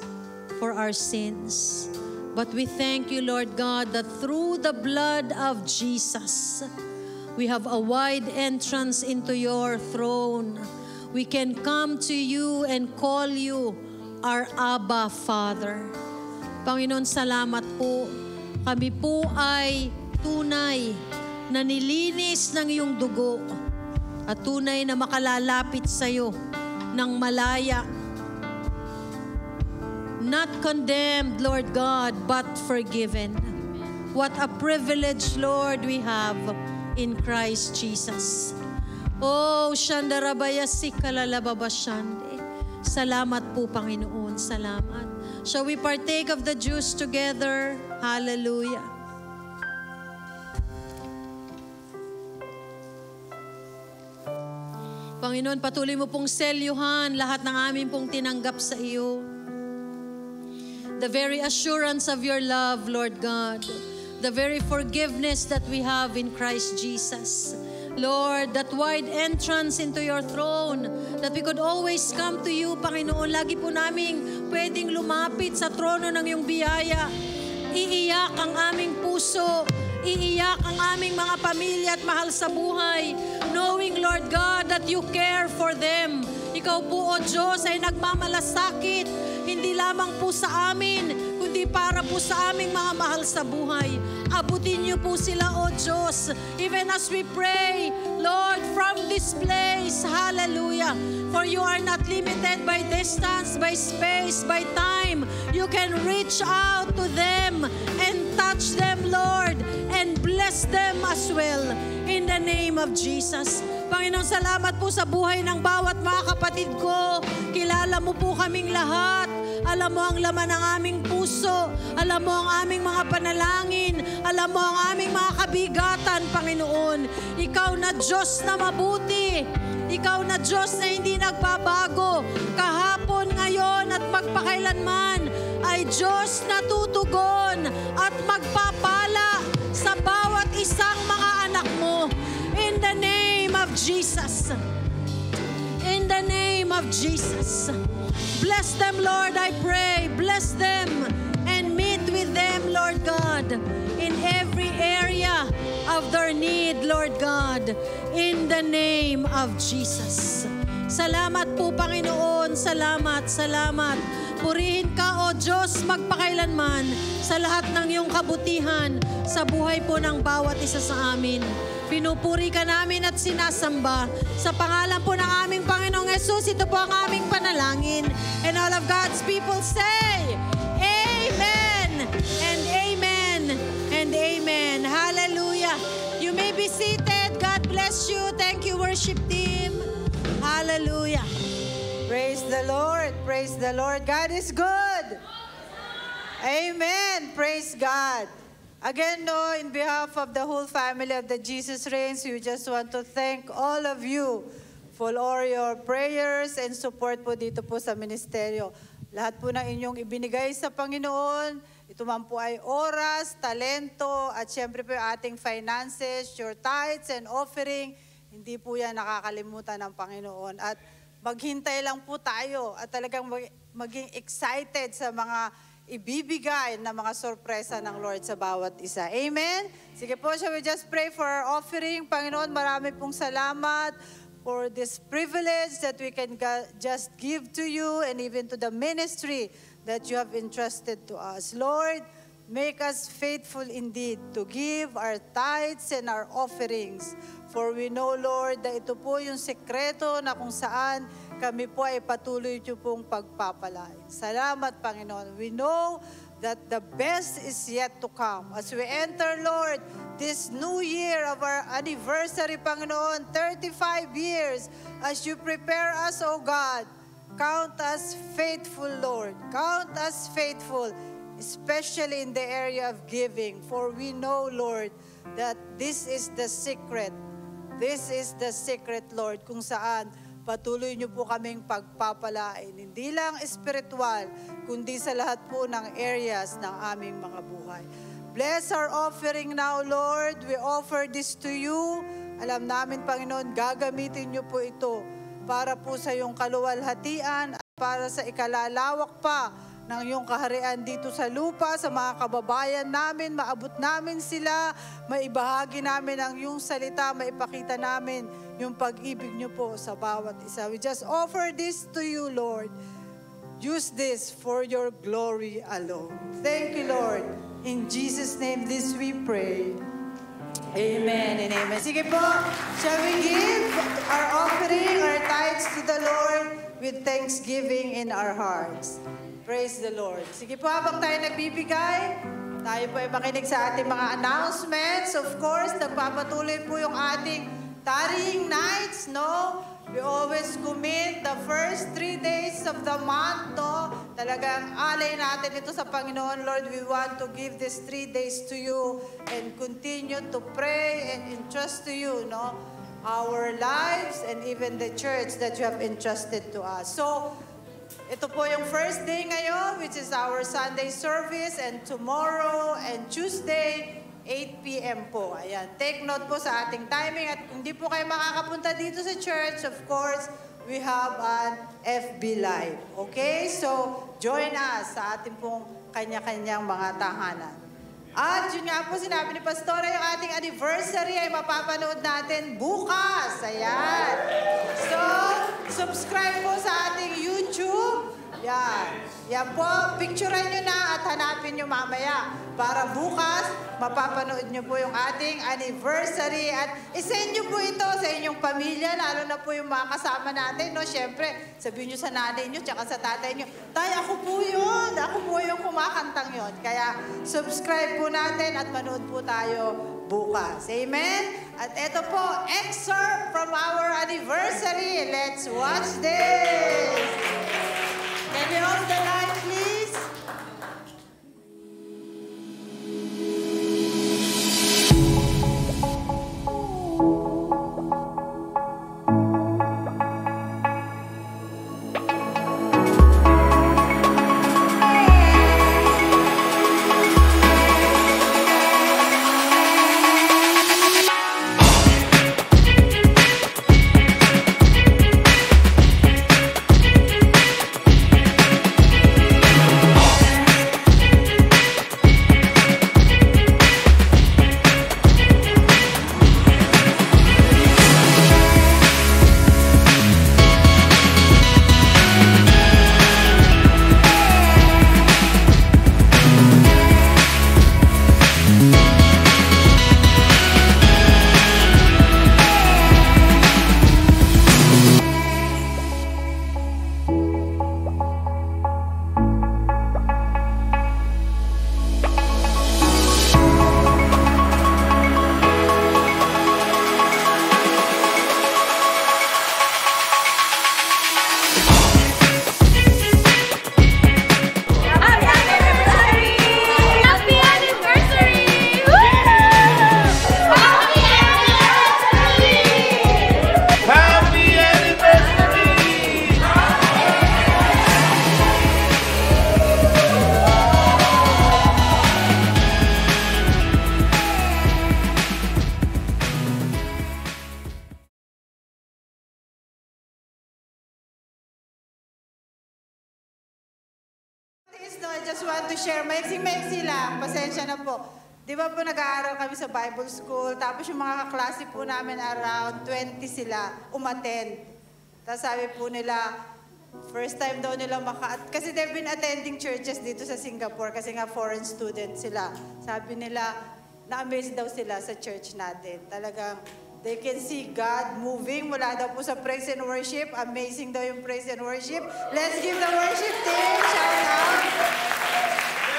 for our sins. But we thank you, Lord God, that through the blood of Jesus, we have a wide entrance into your throne. We can come to you and call you our Abba Father. Panginoon, salamat po. Kami po ay tunay na nilinis ng iyong dugo at tunay na makalalapit sa iyo ng malaya. Not condemned, Lord God, but forgiven. What a privilege, Lord, we have in Christ Jesus. Oh, Shandarabaya Sikalalababashande. Salamat po, Panginoon. Salamat. Shall we partake of the juice together? Hallelujah. Panginoon, patuloy mo pong selyuhan lahat ng amin pong tinanggap sa iyo. The very assurance of your love, Lord God. The very forgiveness that we have in Christ Jesus. Lord, that wide entrance into your throne, that we could always come to you, Panginoon. Lagi po naming pwedeng lumapit sa trono ng iyong biyaya. Iiyak ang aming puso, iiyak ang aming mga pamilya at mahal sa buhay, knowing, Lord God, that you care for them. Ikaw po, O Diyos, ay nagmamalasakit, hindi lamang po sa amin, kundi para po sa aming mga mahal sa buhay. Abutin niyo po sila, O Diyos, even as we pray, Lord, from this place, hallelujah, for you are not limited by distance, by space, by time. You can reach out to them and touch them, Lord, and bless them as well, in the name of Jesus. Panginoon, salamat po sa buhay ng bawat mga kapatid ko. Kilala mo po kaming lahat. Alam mo ang laman ng aming puso. Alam mo ang aming mga panalangin. Alam mo ang aming mga kabigatan, Panginoon. Ikaw na Diyos na mabuti. Ikaw na Diyos na hindi nagbabago. Kahapon, ngayon at magpakailanman ay Diyos na tutugon at magpapala sa bawat isang mga anak mo. In the name of Jesus. In the name of Jesus. Bless them, Lord, I pray. Bless them and meet with them, Lord God, in every area of their need, Lord God, in the name of Jesus. Salamat po, Panginoon. Salamat, salamat. Purihin ka, O Diyos, magpakailanman sa lahat ng iyong kabutihan sa buhay po ng bawat isa sa amin. Pinupuri ka namin at sinasamba. Sa pangalan po ng aming Panginoong Yesus, ito po ang aming panalangin. And all of God's people say, Amen and Amen and Amen. Hallelujah. You may be seated. God bless you. Thank you, worship team. Hallelujah. Praise the Lord. Praise the Lord. God is good. Amen. Praise God. Again, no, in behalf of the whole family of the Jesus Reigns, we just want to thank all of you for all your prayers and support po dito po sa ministeryo. Lahat po ng inyong ibinigay sa Panginoon, ito man po ay oras, talento, at syempre po yung ating finances, your tithes and offering, hindi po yan nakakalimutan ng Panginoon. At maghintay lang po tayo at talagang maging excited sa mga ibibigay na mga sorpresa ng Lord sa bawat isa. Amen? Sige po, shall we just pray for our offering? Panginoon, marami pong salamat for this privilege that we can just give to you and even to the ministry that you have entrusted to us. Lord, make us faithful indeed to give our tithes and our offerings. For we know, Lord, na ito po yung sekreto na kung saan kami po ay patuloy niyo pong pagpapalain. Salamat, Panginoon. We know that the best is yet to come. As we enter, Lord, this new year of our anniversary, Panginoon, 35 years, as you prepare us, O God, count us faithful, Lord. Count us faithful, especially in the area of giving. For we know, Lord, that this is the secret. This is the secret, Lord, kung saan patuloy niyo po kaming pagpapalain. Hindi lang espiritual, kundi sa lahat po ng areas ng aming mga buhay. Bless our offering now, Lord. We offer this to you. Alam namin, Panginoon, gagamitin niyo po ito para po sa iyong kaluwalhatian at para sa ikalalawak pa ng iyong kaharian dito sa lupa, sa mga kababayan namin, maabot namin sila, maibahagi namin ang iyong salita, maipakita namin yung pag-ibig niyo po sa bawat isa. We just offer this to you, Lord. Use this for your glory alone. Thank you, Lord. In Jesus' name, this we pray. Amen and amen. Sige po, shall we give our offering, our tithes to the Lord with thanksgiving in our hearts? Praise the Lord. Sige po, habang tayo nagbibigay, tayo po ay makinig sa ating mga announcements. Of course, nagpapatuloy po yung ating tarrying nights, no? We always commit the first 3 days of the month, no? Talagang alay natin ito sa Panginoon. Lord, we want to give these 3 days to you and continue to pray and entrust to you, no? Our lives and even the church that you have entrusted to us. So, ito po yung first day ngayon, which is our Sunday service, and tomorrow and Tuesday, 8 p.m. po. Ayan, take note po sa ating timing. At kung di po kayo makakapunta dito sa church, of course, we have an FB Live. Okay? So, join us sa ating pong kanya-kanyang mga tahanan. At yun nga po, sinabi ni Pastora, yung ating anniversary ay mapapanood natin bukas. Ayan. So, subscribe po sa ating YouTube. Yan. Yan po, picturean nyo na at hanapin nyo mamaya. Para bukas, mapapanood nyo po yung ating anniversary. At isend nyo po ito sa inyong pamilya, lalo na po yung mga kasama natin. No? Siyempre, sabihin nyo sa nanay nyo, tsaka sa tatay nyo, Tay, ako po yun. Ako po yung kumakantang yun. Kaya, subscribe po natin at manood po tayo bukas. Amen? At ito po, excerpt from our anniversary. Let's watch this. Can you off the light, please? I just want to share, maiksi lang, pasensya na po. Di ba po nag-aaral kami sa Bible School, tapos yung mga kaklase po namin around 20 sila umattend. Tapos sabi po nila, first time daw nila kasi they've been attending churches dito sa Singapore kasi nga foreign students sila. Sabi nila, na-amaze daw sila sa church natin. Talagang, they can see God moving mula daw po sa praise and worship. Amazing daw yung praise and worship. Let's give the worship team. Shout out.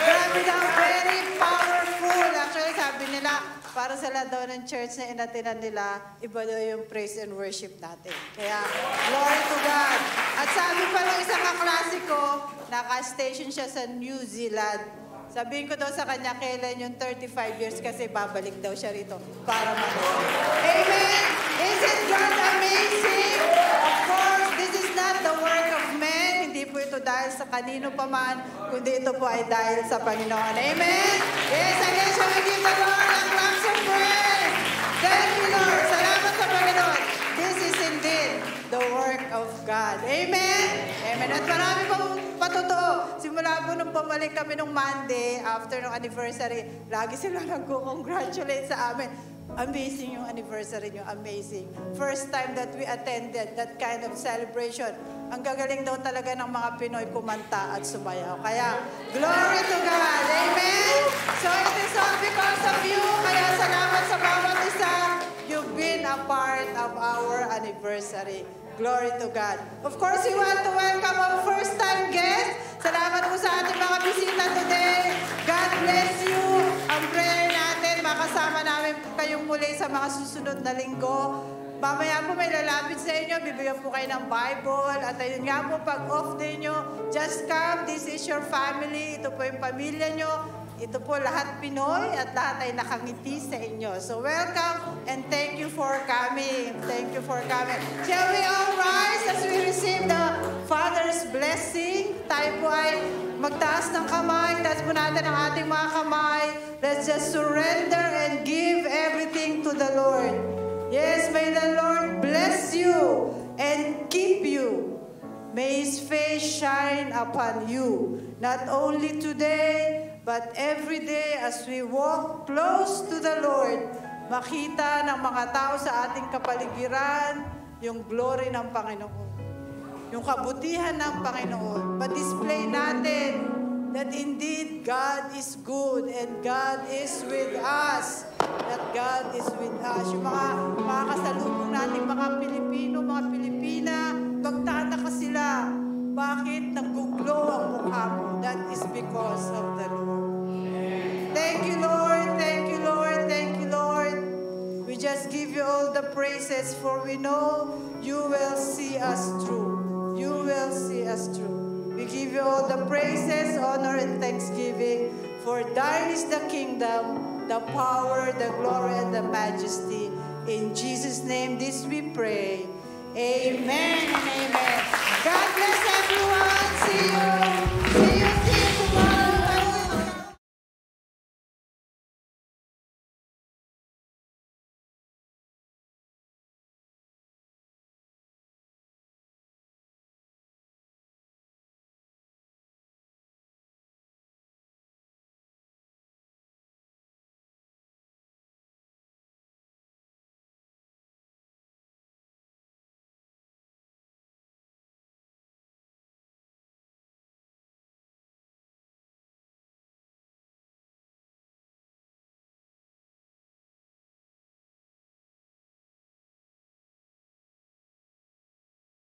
Grabe daw, very powerful. Actually, sabi nila, para sila daw ng church na inatinan nila, iba daw yung praise and worship natin. Kaya, glory to God. At sabi pa ng isang kaklase ko, naka-station siya sa New Zealand. Sabihin ko daw sa kanya, kailan yung 35 years kasi babalik daw siya rito para manood. Amen! Isn't God amazing? Of course, this is not the work of men. Hindi po ito dahil sa kanino pa man, kundi ito po ay dahil sa Panginoon. Amen? Yes, again, shall we give the Lord a clap of praise? Thank you, Lord. Salamat sa Panginoon. This is indeed the work of God. Amen? Amen. At marami pong patotoo. Simula po nung bumalik kami nung Monday, after nung anniversary, lagi sila nag-congratulate sa amin. Amazing yung anniversary nyo, amazing. First time that we attended that kind of celebration. Ang gagaling daw talaga ng mga Pinoy kumanta at sumayaw. Kaya, glory to God. Amen? So it is all because of you. Kaya salamat sa bawat isa. You've been a part of our anniversary. Glory to God. Of course, we want to welcome our first-time guest. Salamat po sa ating mga bisita today. God bless you. Ang prayer natin, makasama namin kayong muli sa mga susunod na linggo. Mamaya po may lalapit sa inyo, bibigyan po kayo ng Bible. At ayun nga po, pag off day nyo, just come. This is your family. Ito po yung pamilya nyo. Ito po lahat Pinoy at lahat ay nakangiti sa inyo. So welcome and thank you for coming. Thank you for coming. Shall we all rise as we receive the Father's blessing? Tayo po ay magtaas ng kamay. Taas po natin ang ating mga kamay. Let's just surrender and give everything to the Lord. Yes, may the Lord bless you and keep you. May His face shine upon you. Not only today, but every day as we walk close to the Lord, makita ng mga tao sa ating kapaligiran yung glory ng Panginoon. Yung kabutihan ng Panginoon. Pa-display natin that indeed God is good and God is with us. That God is with us. Yung mga kasalubong natin, mga Pilipino, mga Pilipina, magtataka sila. Bakit nag-glow ang mukha mo? That is because of the Lord. Thank you, Lord. Thank you, Lord. Thank you, Lord. We just give you all the praises, for we know you will see us through. You will see us through. We give you all the praises, honor, and thanksgiving, for thine is the kingdom, the power, the glory, and the majesty. In Jesus' name, this we pray. Amen and amen. God bless everyone. See you.